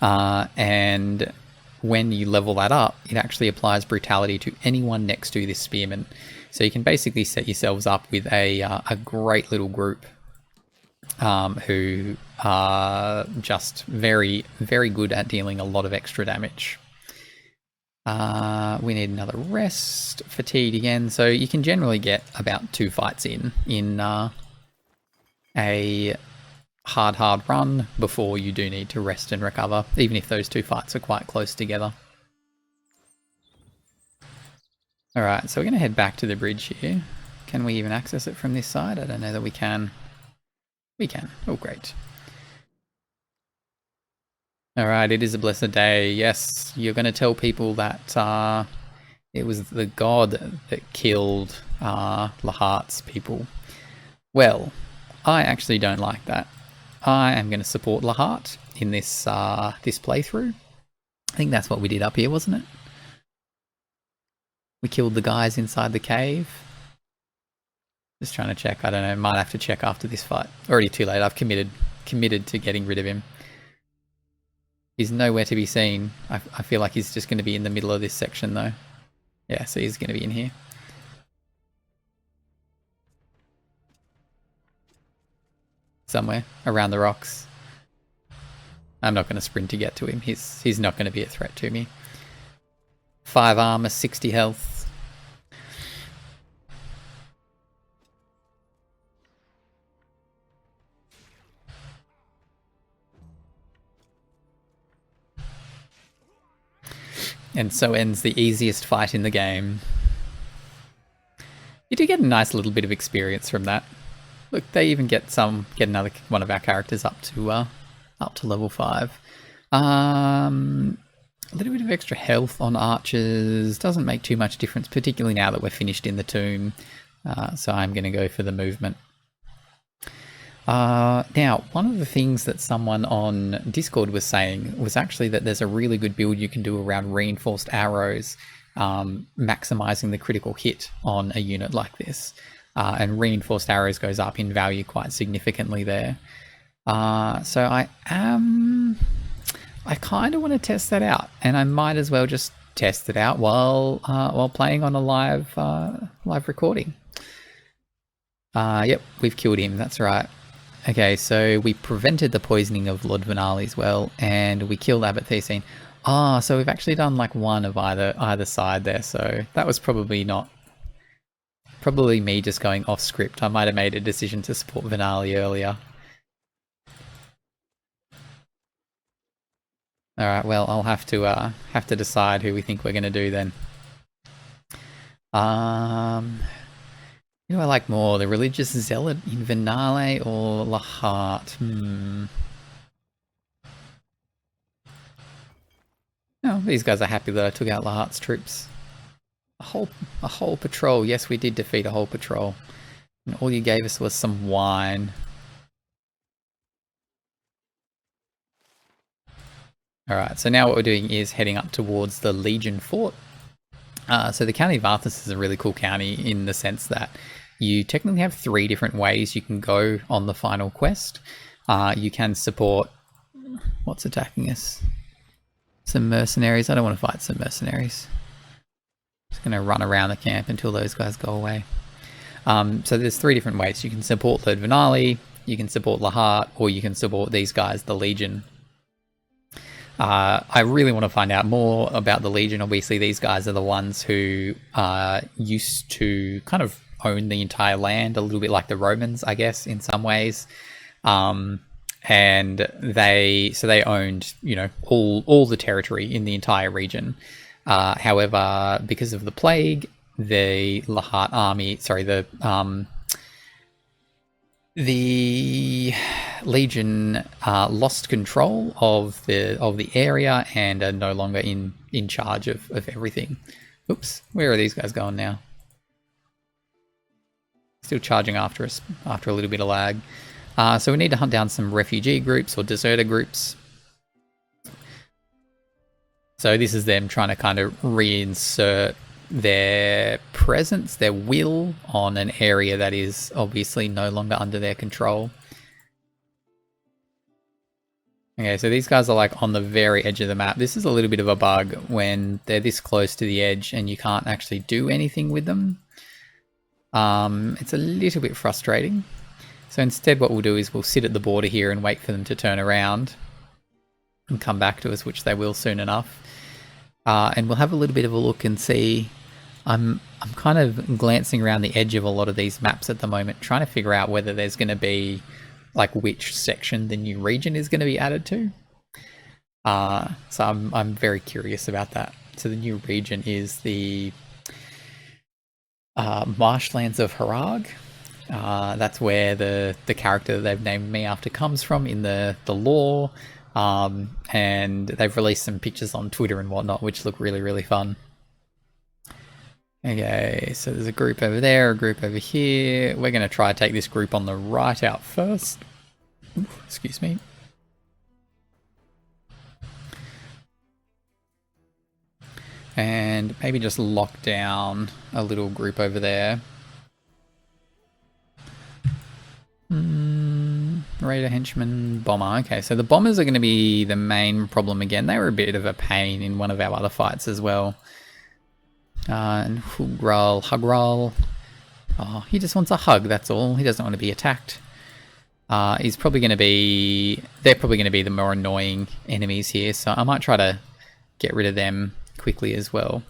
and when you level that up, it actually applies Brutality to anyone next to this Spearman. So you can basically set yourselves up with a great little group who are just very, very good at dealing a lot of extra damage. We need another rest, fatigued again, so you can generally get about 2 fights in a hard run before you do need to rest and recover, even if those 2 fights are quite close together. Alright, so we're going to head back to the bridge here. Can we even access it from this side? I don't know that we can. We can. Oh, great. Alright, it is a blessed day. Yes, you're going to tell people that it was the god that killed Lahart's people. Well, I actually don't like that. I am going to support Lahart in this this playthrough. I think that's what we did up here, wasn't it? We killed the guys inside the cave. Just trying to check. I don't know. Might have to check after this fight. Already too late. I've committed to getting rid of him. He's nowhere to be seen. I feel like he's just going to be in the middle of this section though. Yeah, so he's going to be in here. Somewhere around the rocks. I'm not going to sprint to get to him. He's not going to be a threat to me. 5 armor, 60 health. And so ends the easiest fight in the game. You do get a nice little bit of experience from that. Look, they even get another one of our characters up to level 5. A little bit of extra health on archers doesn't make too much difference, particularly now that we're finished in the tomb. So I'm going to go for the movement. Now, one of the things that someone on Discord was saying was actually that there's a really good build you can do around reinforced arrows, maximizing the critical hit on a unit like this. And reinforced arrows goes up in value quite significantly there. So I kind of want to test that out, and I might as well just test it out while playing on a live recording. Yep, we've killed him. That's right. Okay, so we prevented the poisoning of Lord Venali as well, and we killed Abbot Thesine. So we've actually done like one of either side there. So that was probably me just going off script. I might have made a decision to support Venali earlier. All right, well, I'll have to decide who we think we're going to do then. Who do I like more, the religious zealot in Venale or Lahat? Oh, these guys are happy that I took out Lahat's troops. A whole patrol. Yes, we did defeat a whole patrol. And all you gave us was some wine. Alright, so now what we're doing is heading up towards the Legion Fort. So the County of Arthas is a really cool county in the sense that you technically have 3 different ways you can go on the final quest. You can support... What's attacking us? Some mercenaries. I don't want to fight some mercenaries. Just going to run around the camp until those guys go away. So there's 3 different ways. You can support Lord Venali, you can support Lahat, or you can support these guys, the Legion. I really want to find out more about the Legion. Obviously, these guys are the ones who used to kind of own the entire land, a little bit like the Romans, I guess, in some ways. And they owned, you know, all the territory in the entire region. However, because of the plague, the Lahat army, the Legion lost control of the area and are no longer in charge of everything. Oops, where are these guys going now? Still charging after us after a little bit of lag. So we need to hunt down some refugee groups or deserter groups. So this is them trying to kind of reinsert their presence, their will on an area that is obviously no longer under their control. Okay, so these guys are like on the very edge of the map. This is a little bit of a bug when they're this close to the edge and you can't actually do anything with them. It's a little bit frustrating. So instead what we'll do is we'll sit at the border here and wait for them to turn around and come back to us, which they will soon enough. And we'll have a little bit of a look and see. I'm kind of glancing around the edge of a lot of these maps at the moment, trying to figure out whether there's going to be like which section the new region is going to be added to. So I'm very curious about that. So the new region is the marshlands of Harag. That's where the character that they've named me after comes from in the lore. And they've released some pictures on Twitter and whatnot, which look really, really fun. Okay, so there's a group over there, a group over here. We're going to try to take this group on the right out first. Oof, excuse me. And maybe just lock down a little group over there. Raider, henchman, bomber. Okay, so the bombers are going to be the main problem again. They were a bit of a pain in one of our other fights as well. And Hugral. Oh, he just wants a hug, that's all. He doesn't want to be attacked. He's probably going to be... They're probably going to be the more annoying enemies here, so I might try to get rid of them quickly as well.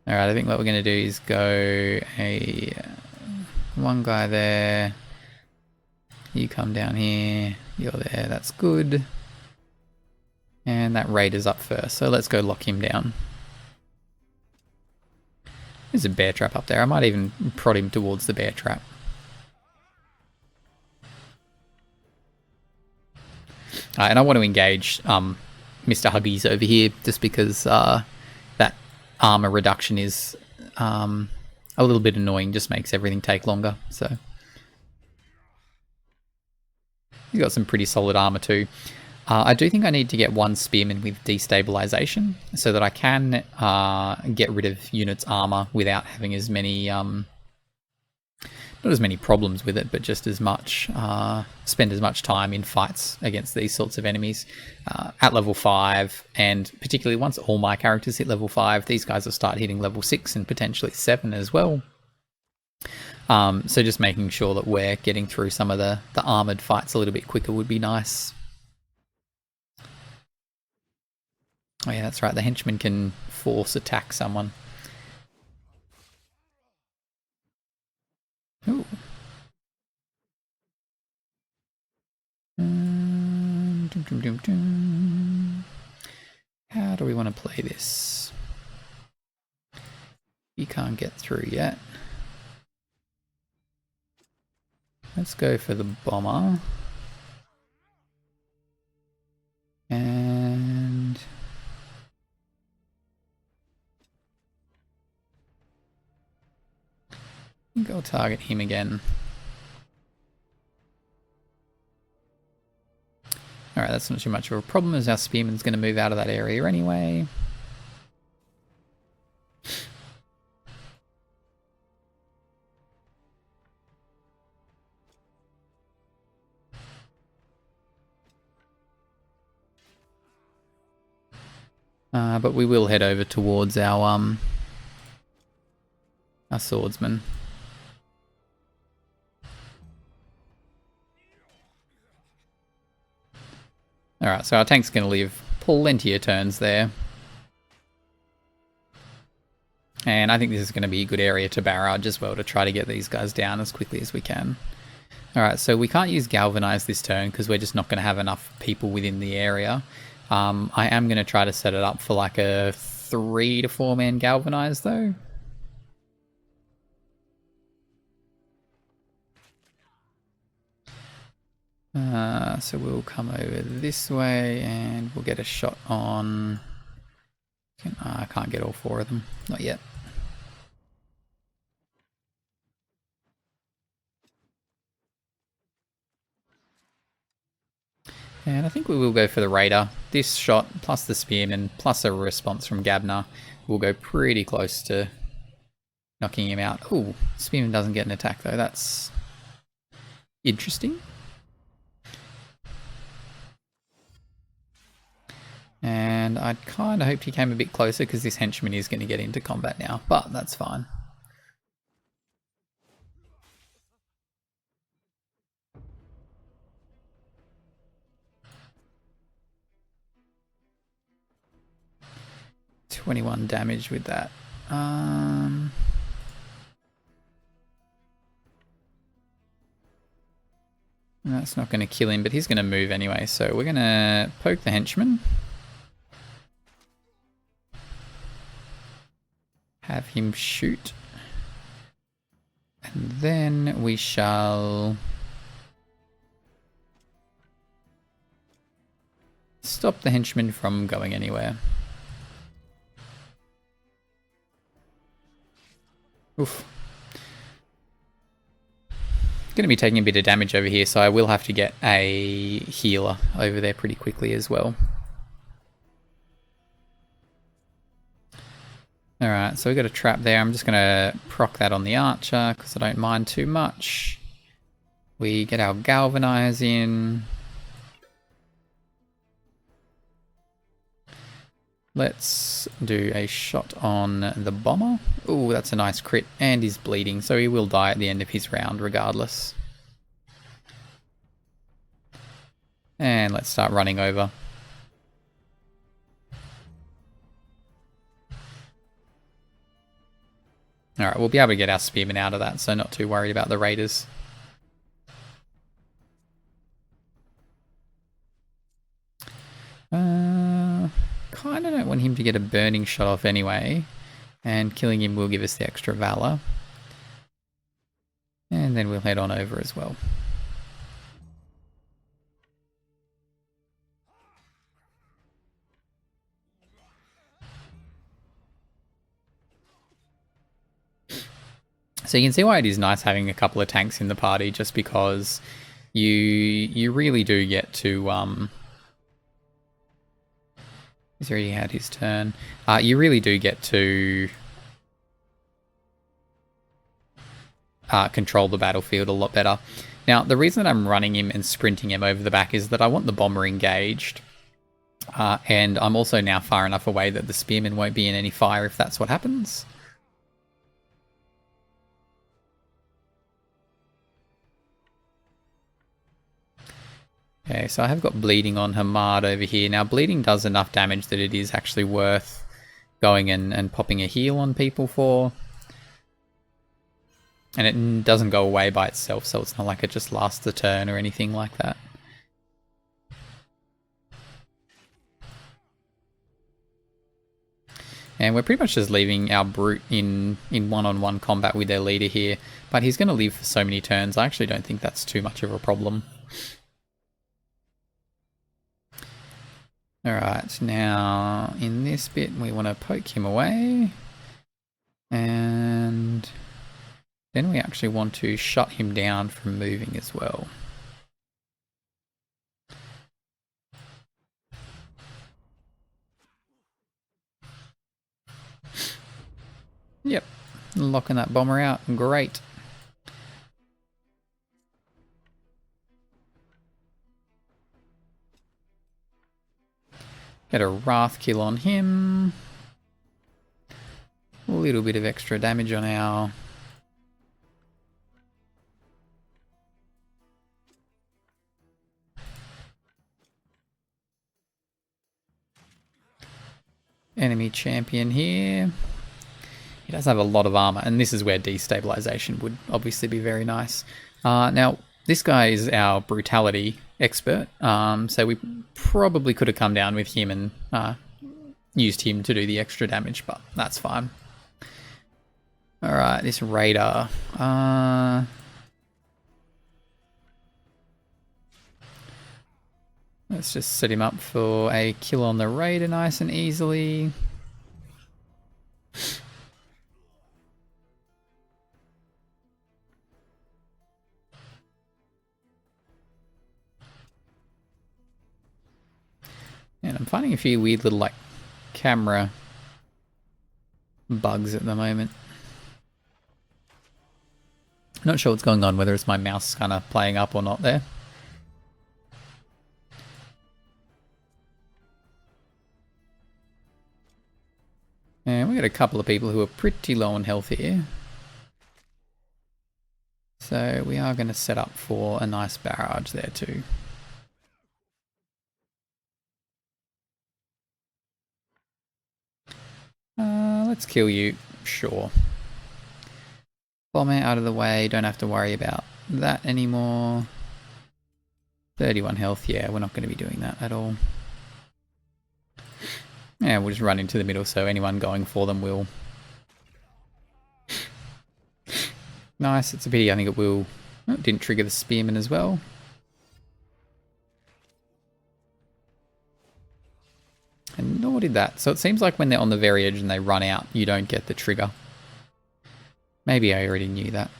Alright, I think what we're going to do is go one guy there. You come down here. You're there, that's good. And that raider's up first, so let's go lock him down. There's a bear trap up there. I might even prod him towards the bear trap. And I want to engage Mr. Huggies over here just because that armor reduction is a little bit annoying, just makes everything take longer. So he's got some pretty solid armor too. I do think I need to get one Spearman with destabilization so that I can get rid of units' armor without having as many, not as many problems with it, but just as much, spend as much time in fights against these sorts of enemies at level 5, and particularly once all my characters hit level 5, these guys will start hitting level 6 and potentially 7 as well. So just making sure that we're getting through some of the armoured fights a little bit quicker would be nice. Oh yeah, that's right, the henchman can force attack someone. Ooh. How do we want to play this? You can't get through yet. Let's go for the bomber. And I think I'll target him again. Alright, that's not too much of a problem as our Spearman's going to move out of that area anyway. But we will head over towards our swordsman. Alright, so our tank's going to leave plenty of turns there. And I think this is going to be a good area to barrage as well to try to get these guys down as quickly as we can. Alright, so we can't use Galvanize this turn because we're just not going to have enough people within the area. I am going to try to set it up for like a 3 to 4 man Galvanize though. So we'll come over this way and we'll get a shot on... I can't get all 4 of them, not yet. And I think we will go for the Raider. This shot, plus the Spearman, plus a response from Gabner, will go pretty close to knocking him out. Ooh, Spearman doesn't get an attack though, that's interesting. And I kind of hoped he came a bit closer because this henchman is going to get into combat now, but that's fine. $21 damage with that. That's not going to kill him, but he's going to move anyway, so we're going to poke the henchman. Have him shoot. And then we shall stop the henchman from going anywhere. Oof. Going to be taking a bit of damage over here, so I will have to get a healer over there pretty quickly as well. Alright, so we've got a trap there. I'm just going to proc that on the archer because I don't mind too much. We get our galvanize in. Let's do a shot on the bomber. Ooh, that's a nice crit, and he's bleeding, so he will die at the end of his round regardless. And let's start running over. Alright, we'll be able to get our Spearman out of that, so not too worried about the Raiders. Kind of don't want him to get a burning shot off anyway, and killing him will give us the extra valor. And then we'll head on over as well. So you can see why it is nice having a couple of tanks in the party, just because you really do get to he's already had his turn. You really do get to control the battlefield a lot better. Now, the reason that I'm running him and sprinting him over the back is that I want the bomber engaged. And I'm also now far enough away that the spearman won't be in any fire if that's what happens. Okay, so I have got bleeding on Hamad over here. Now, bleeding does enough damage that it is actually worth going and popping a heal on people for. And it doesn't go away by itself, so it's not like it just lasts a turn or anything like that. And we're pretty much just leaving our brute in one-on-one combat with their leader here. But he's going to live for so many turns, I actually don't think that's too much of a problem. Alright, now in this bit we want to poke him away. And then we actually want to shut him down from moving as well. Yep, locking that bomber out, great. Get a wrath kill on him. A little bit of extra damage on our enemy champion here. He does have a lot of armor, and this is where destabilization would obviously be very nice. Now, this guy is our brutality expert, so we probably could have come down with him and used him to do the extra damage, but that's fine. Alright, this raider. Let's just set him up for a kill on the raider nice and easily. And I'm finding a few weird little like camera bugs at the moment. Not sure what's going on, whether it's my mouse kind of playing up or not there. And we got a couple of people who are pretty low on health here. So we are going to set up for a nice barrage there too. Let's kill you, sure. Bomber out of the way, don't have to worry about that anymore. 31 health, yeah, we're not going to be doing that at all. Yeah, we'll just run into the middle, so anyone going for them will. Nice, it's a pity, I think it will. Oh, it didn't trigger the spearman as well. And nor did that. So it seems like when they're on the very edge and they run out, you don't get the trigger. Maybe I already knew that.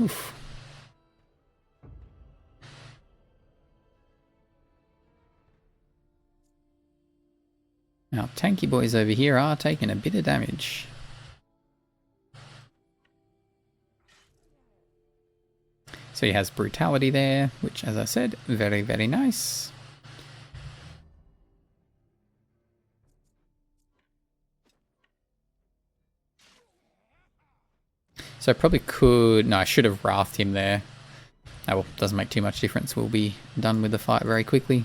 Oof. Now, tanky boys over here are taking a bit of damage. So he has brutality there, which, as I said, very, very nice. So I probably could... No, I should have wrathed him there. Oh well, doesn't make too much difference. We'll be done with the fight very quickly.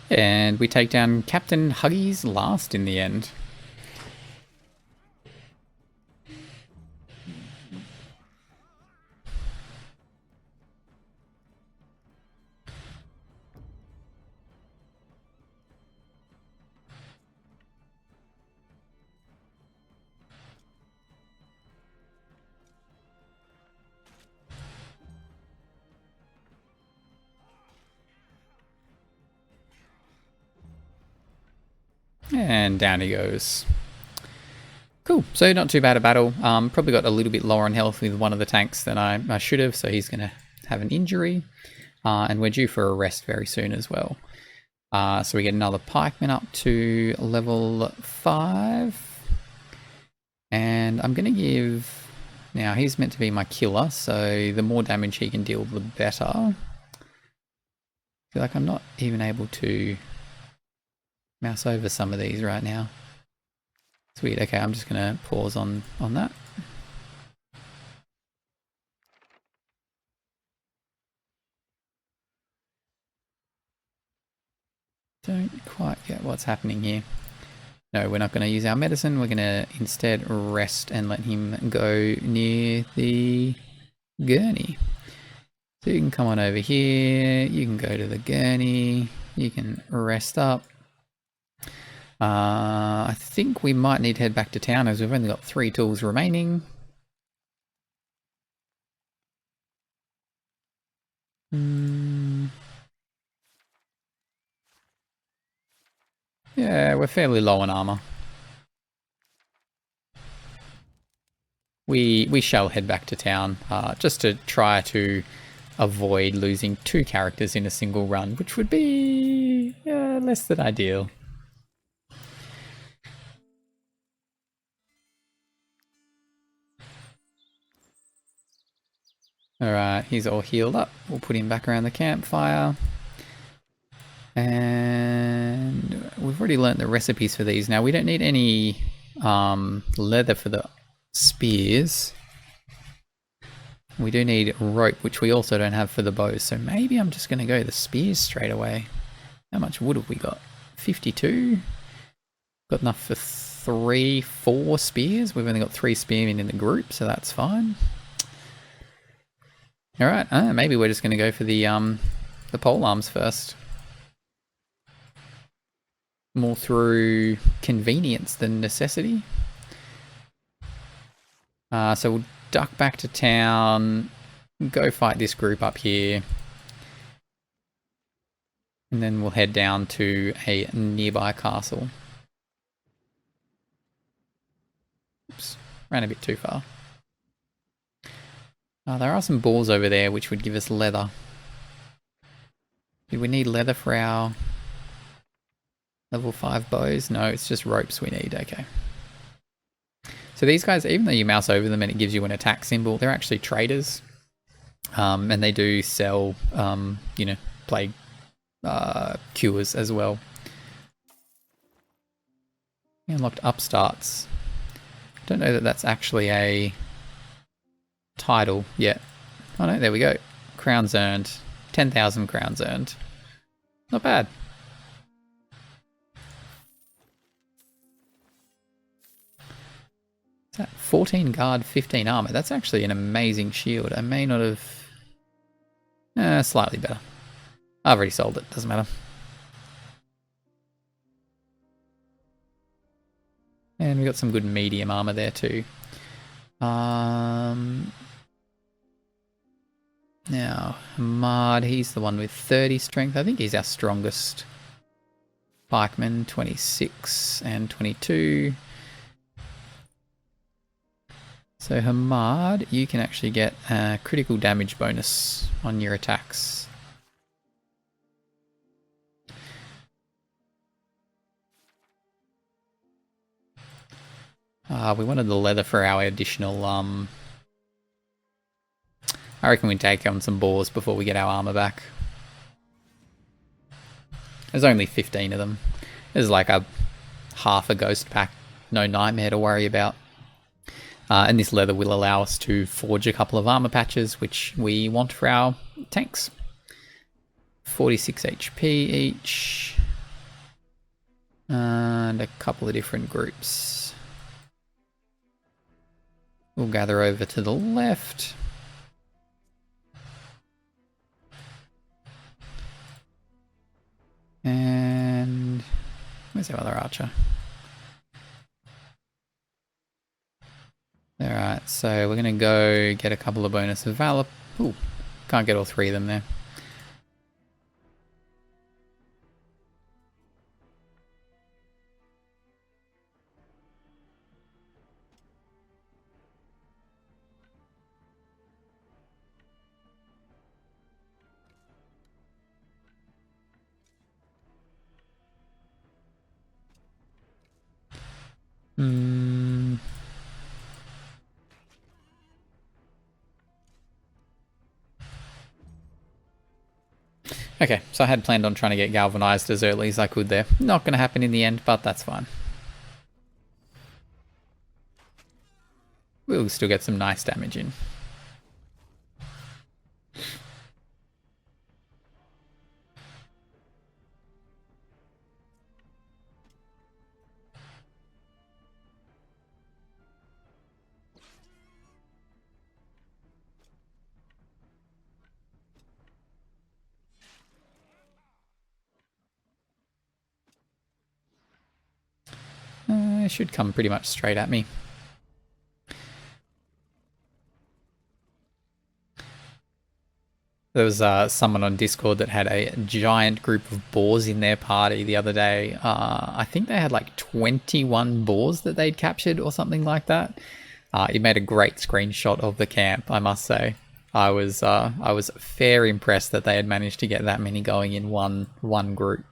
And we take down Captain Huggies last in the end. And down he goes. Cool, so not too bad a battle. Probably got a little bit lower on health with one of the tanks than I should have, so he's going to have an injury. And we're due for a rest very soon as well. So we get another pikeman up to level 5. And I'm going to give... Now, he's meant to be my killer, so the more damage he can deal, the better. I feel like I'm not even able to mouse over some of these right now. Sweet, okay, I'm just going to pause on that. Don't quite get what's happening here. No, we're not going to use our medicine. We're going to instead rest and let him go near the gurney. So you can come on over here. You can go to the gurney. You can rest up. I think we might need to head back to town as we've only got 3 tools remaining. Yeah, we're fairly low on armour. We shall head back to town, just to try to avoid losing 2 characters in a single run, which would be less than ideal. Alright, he's all healed up. We'll put him back around the campfire. And we've already learnt the recipes for these. Now, we don't need any leather for the spears. We do need rope, which we also don't have for the bows. So maybe I'm just going to go the spears straight away. How much wood have we got? 52. Got enough for 4 spears. We've only got 3 spearmen in the group, so that's fine. Alright, maybe we're just going to go for the pole arms first. More through convenience than necessity. So we'll duck back to town, go fight this group up here. And then we'll head down to a nearby castle. Oops, ran a bit too far. There are some balls over there which would give us leather. Do we need leather for our level 5 bows? No, it's just ropes we need, okay. So these guys, even though you mouse over them and it gives you an attack symbol, they're actually traders. And they do sell, you know, plague cures as well. We unlocked upstarts. Don't know that that's actually a title yet. Oh no, there we go. Crowns earned. 10,000 crowns earned. Not bad. Is that 14 guard, 15 armor? That's actually an amazing shield. I may not have... slightly better. I've already sold it, doesn't matter. And we got some good medium armor there too. Now, Hamad, he's the one with 30 strength. I think he's our strongest pikeman, 26 and 22. So Hamad, you can actually get a critical damage bonus on your attacks. We wanted the leather for our additional... I reckon we take on some boars before we get our armor back. There's only 15 of them. There's like a half a ghost pack, no nightmare to worry about. And this leather will allow us to forge a couple of armor patches, which we want for our tanks. 46 HP each. And a couple of different groups. We'll gather over to the left. And where's our other archer? Alright, so we're going to go get a couple of bonus of valor. Ooh, can't get all three of them there. Okay, so I had planned on trying to get galvanized as early as I could there. Not going to happen in the end, but that's fine. We'll still get some nice damage in. It should come pretty much straight at me. There was someone on Discord that had a giant group of boars in their party the other day. I think they had like 21 boars that they'd captured or something like that. It made a great screenshot of the camp, I must say. I was fair impressed that they had managed to get that many going in one group.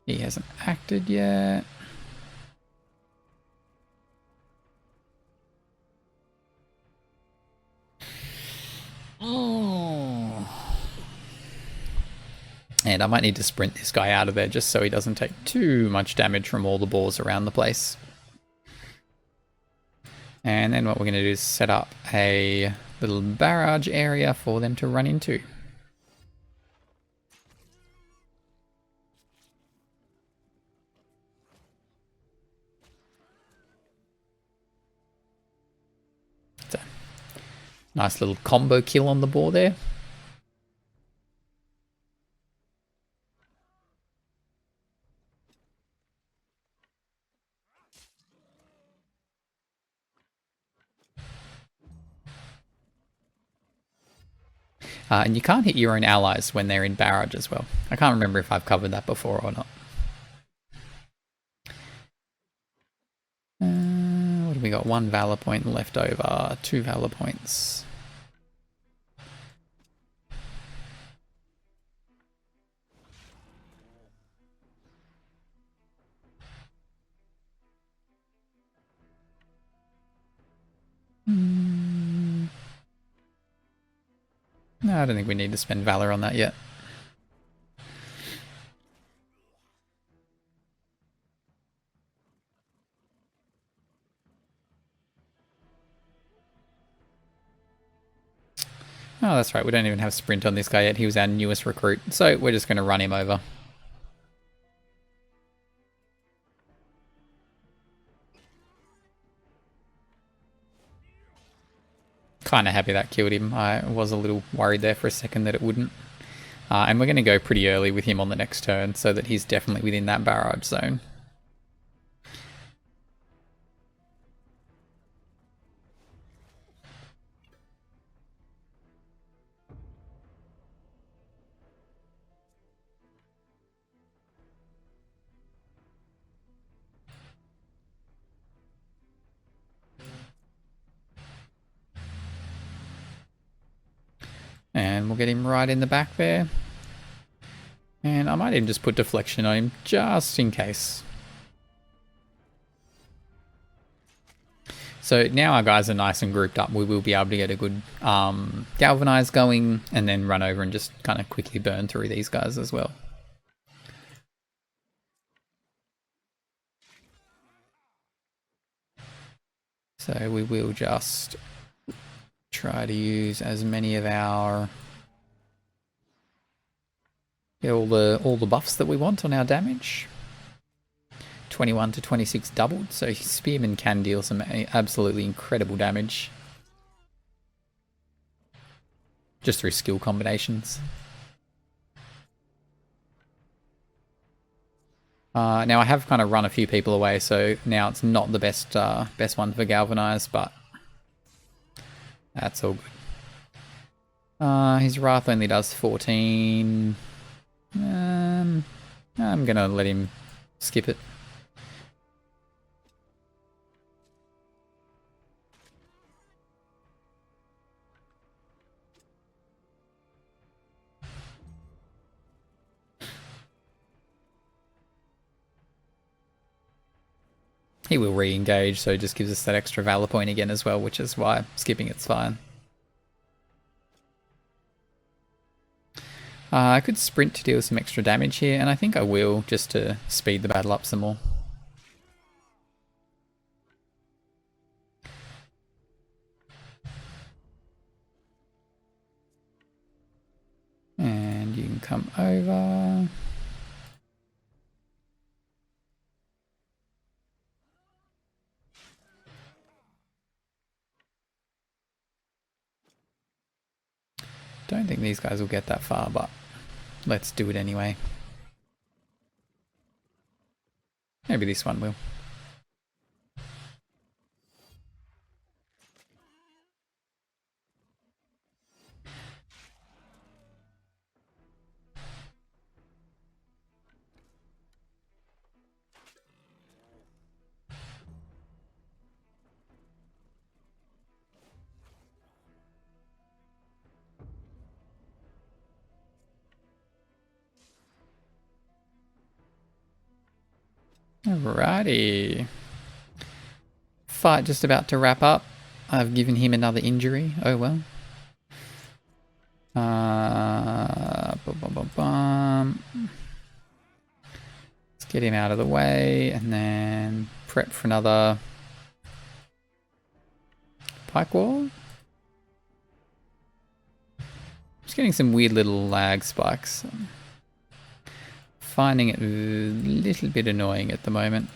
He hasn't acted yet. And I might need to sprint this guy out of there just so he doesn't take too much damage from all the boars around the place. And then what we're going to do is set up a little barrage area for them to run into. So, nice little combo kill on the boar there. And you can't hit your own allies when they're in barrage as well. I can't remember if I've covered that before or not. What have we got? 1 valor point left over. 2 valor points. No, I don't think we need to spend valor on that yet. Oh, that's right. We don't even have sprint on this guy yet. He was our newest recruit. So we're just going to run him over. Kind of happy that killed him. I was a little worried there for a second that it wouldn't. And we're going to go pretty early with him on the next turn so that he's definitely within that barrage zone. And we'll get him right in the back there. And I might even just put deflection on him just in case. So now our guys are nice and grouped up. We will be able to get a good galvanize going and then run over and just kind of quickly burn through these guys as well. So we will just try to use as many of our Get all the buffs that we want on our damage. 21 to 26 doubled, so Spearman can deal some absolutely incredible damage. Just through skill combinations. Now I have kind of run a few people away, so now it's not the best one for Galvanize, but that's all good. His Wrath only does 14. I'm gonna let him skip it. He will re-engage, so it just gives us that extra Valor point again as well, which is why skipping it's fine. I could sprint to deal some extra damage here, and I think I will, just to speed the battle up some more. And you can come over. Don't think these guys will get that far, but let's do it anyway. Maybe this one will. Alrighty. Fight just about to wrap up. I've given him another injury. Oh well. Let's get him out of the way and then prep for another pike wall. Just getting some weird little lag spikes. Finding it a little bit annoying at the moment.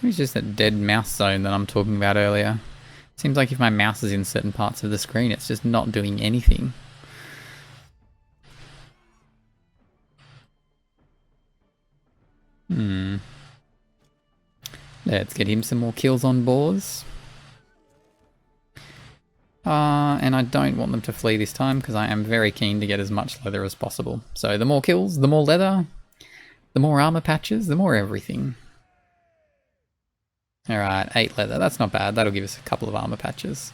It's just that dead mouse zone that I'm talking about earlier. Seems like if my mouse is in certain parts of the screen, it's just not doing anything. Let's get him some more kills on boars. And I don't want them to flee this time because I am very keen to get as much leather as possible. So the more kills, the more leather, the more armor patches, the more everything. Alright, 8 leather. That's not bad. That'll give us a couple of armor patches.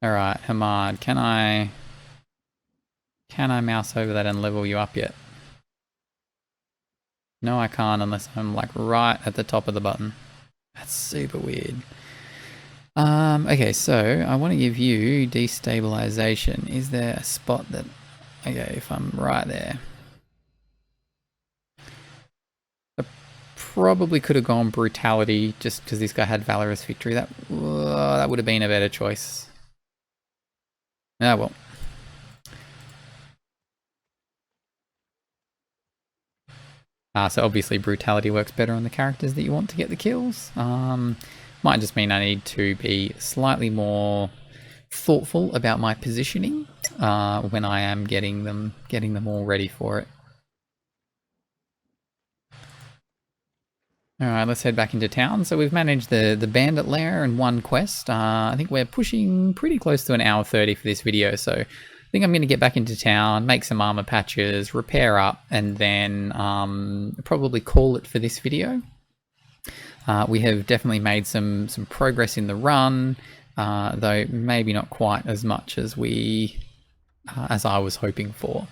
Alright, Hamad, can I mouse over that and level you up yet? No, I can't unless I'm like right at the top of the button. That's super weird. Okay, so I want to give you destabilization. Is there a spot that... Okay, if I'm right there. Probably could have gone brutality just because this guy had valorous victory. That would have been a better choice. Ah, well. So obviously brutality works better on the characters that you want to get the kills. Might just mean I need to be slightly more thoughtful about my positioning when I am getting them all ready for it. Alright, let's head back into town. So we've managed the Bandit lair and one quest. I think we're pushing pretty close to an hour 30 for this video, so I think I'm going to get back into town, make some armor patches, repair up, and then probably call it for this video. We have definitely made some progress in the run, though maybe not quite as much as as I was hoping for.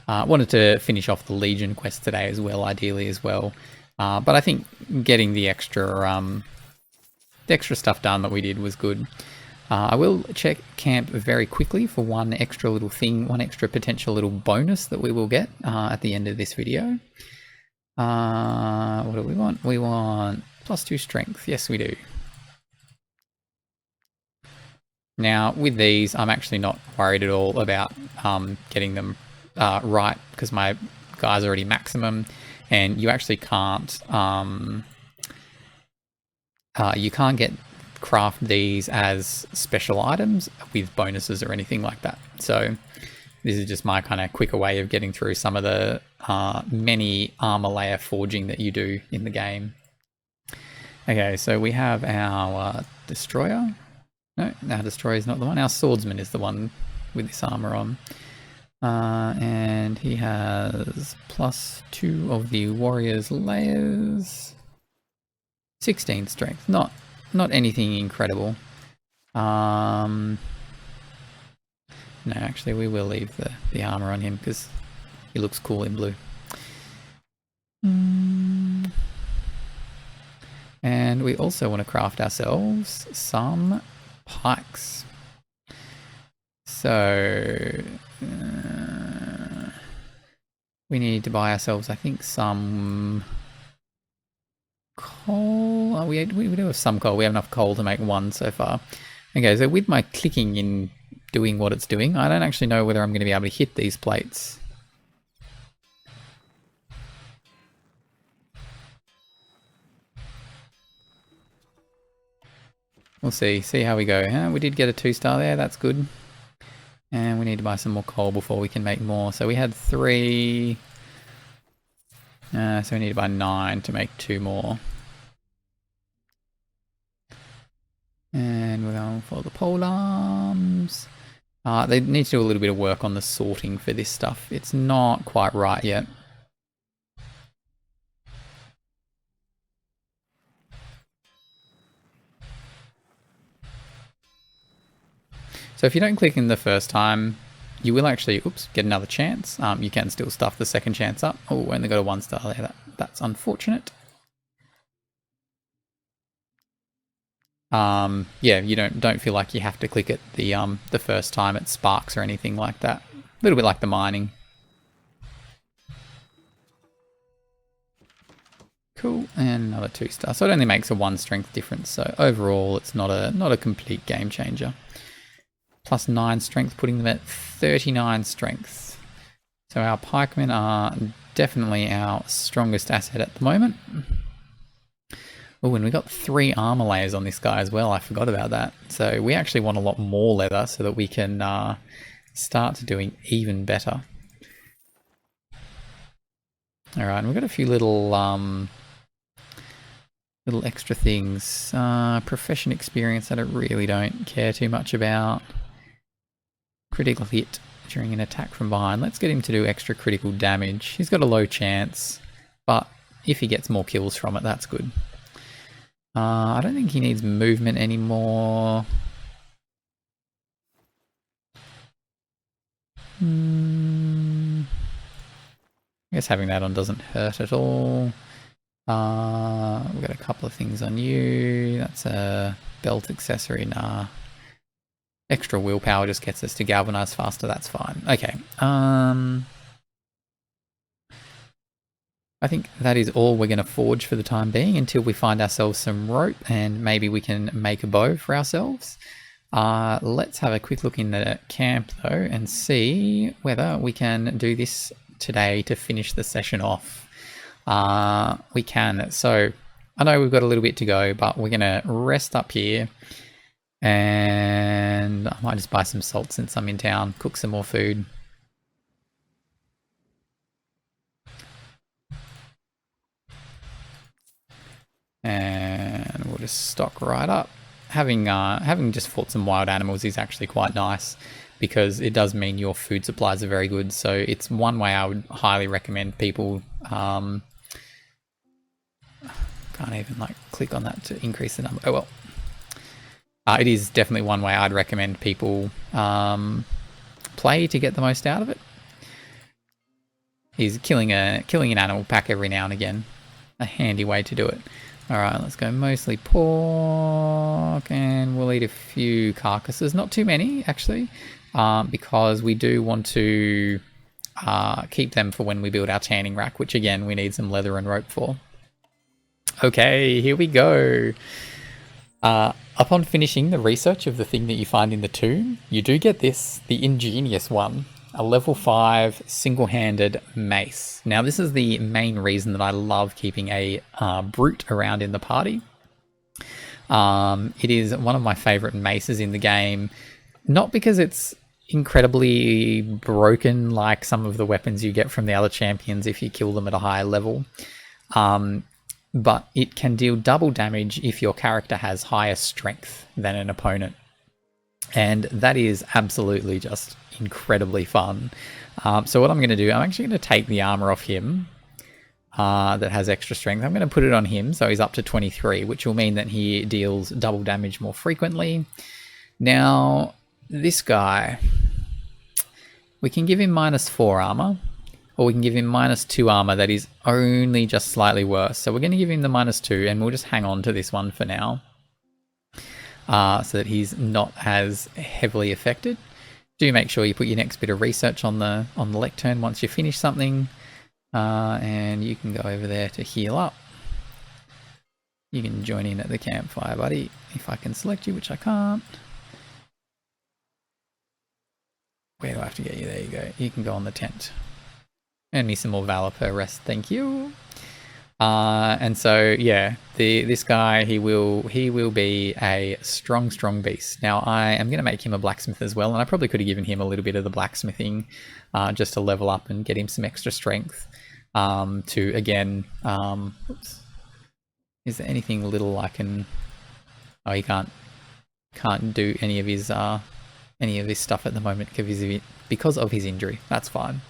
Wanted to finish off the Legion quest today as well, ideally as well. But I think getting the extra stuff done that we did was good. I will check camp very quickly for one extra little thing, one extra potential little bonus that we will get at the end of this video. What do we want? We want +2 strength. Yes, we do. Now, with these, I'm actually not worried at all about getting them right, because my guy's already maximum, and you actually can't craft these as special items with bonuses or anything like that. So this is just my kind of quicker way of getting through some of the many armor layer forging that you do in the game. Okay, so we have our destroyer. No, our destroyer is not the one. Our swordsman is the one with this armor on. And he has +2 of the warrior's layers. 16 strength. Not anything incredible. No, actually we will leave the armor on him because he looks cool in blue. And we also want to craft ourselves some pikes. So we need to buy ourselves, I think, some coal. Oh, we do have some coal. We have enough coal to make one so far. Okay, so with my clicking in doing what it's doing, I don't actually know whether I'm going to be able to hit these plates. We'll see how we go. We did get a 2-star there, that's good. And we need to buy some more coal before we can make more. So we had 3. So we need to buy 9 to make 2 more. And we're going for the pole arms. They need to do a little bit of work on the sorting for this stuff. It's not quite right yet. So if you don't click in the first time, you will actually, get another chance. You can still stuff the second chance up. Oh, only got a 1-star there. That's unfortunate. Yeah, you don't feel like you have to click it the first time it sparks or anything like that. A little bit like the mining. Cool, and another 2-star. So it only makes a 1 strength difference. So overall, it's not a complete game changer. +9 strength, putting them at 39 strength. So our pikemen are definitely our strongest asset at the moment. Oh, and we got 3 armor layers on this guy as well. I forgot about that. So we actually want a lot more leather so that we can start doing even better. All right, and we've got a few little extra things. Profession experience that I really don't care too much about. Critical hit during an attack from behind. Let's get him to do extra critical damage. He's got a low chance, but if he gets more kills from it, that's good. I don't think he needs movement anymore. I guess having that on doesn't hurt at all. We've got a couple of things on you. That's a belt accessory. Nah. Extra willpower just gets us to galvanize faster. That's fine. Okay. I think that is all we're going to forge for the time being until we find ourselves some rope and maybe we can make a bow for ourselves. Let's have a quick look in the camp though and see whether we can do this today to finish the session off. We can. So I know we've got a little bit to go, but we're going to rest up here. And I might just buy some salt since I'm in town, cook some more food. And we'll just stock right up. Having just fought some wild animals is actually quite nice because it does mean your food supplies are very good. So it's one way I would highly recommend people. Can't even click on that to increase the number. Oh well. It is definitely one way I'd recommend people play to get the most out of it. Is killing an animal pack every now and again. A handy way to do it. Alright, let's go mostly pork, and we'll eat a few carcasses. Not too many, actually, because we do want to keep them for when we build our tanning rack, which again, we need some leather and rope for. Okay, here we go. Upon finishing the research of the thing that you find in the tomb, you do get this, the ingenious one. A level 5 single-handed mace. Now this is the main reason that I love keeping a brute around in the party. It is one of my favorite maces in the game, not because it's incredibly broken like some of the weapons you get from the other champions if you kill them at a higher level, but it can deal double damage if your character has higher strength than an opponent. And that is absolutely just incredibly fun. So what I'm going to do, I'm actually going to take the armor off him that has extra strength. I'm going to put it on him so he's up to 23, which will mean that he deals double damage more frequently. Now, this guy, we can give him -4 armor, or we can give him -2 armor that is only just slightly worse. So we're going to give him the -2, and we'll just hang on to this one for now. So that he's not as heavily affected. Do make sure you put your next bit of research on the lectern once you finish something, and you can go over there to heal up. You can join in at the campfire, buddy, if I can select you, which I can't. Where do I have to get you? There you go. You can go on the tent. Earn me some more valor per rest, thank you. And so yeah, this guy, he will be a strong beast. Now I am going to make him a blacksmith as well, and I probably could have given him a little bit of the blacksmithing just to level up and get him some extra strength. To again, oops. Is there anything little I can? Oh, he can't do any of his stuff at the moment because of his injury. That's fine.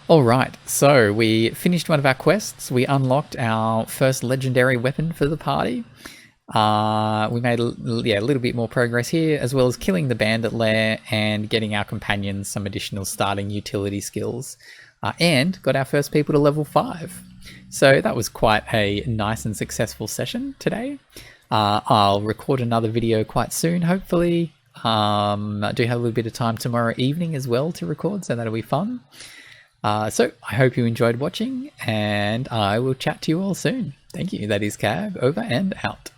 Alright, so we finished one of our quests. We unlocked our first legendary weapon for the party. We made a little bit more progress here, as well as killing the bandit lair and getting our companions some additional starting utility skills. And got our first people to level 5. So that was quite a nice and successful session today. I'll record another video quite soon, hopefully. I do have a little bit of time tomorrow evening as well to record, so that'll be fun. So I hope you enjoyed watching, and I will chat to you all soon. Thank you. That is Cab, over and out.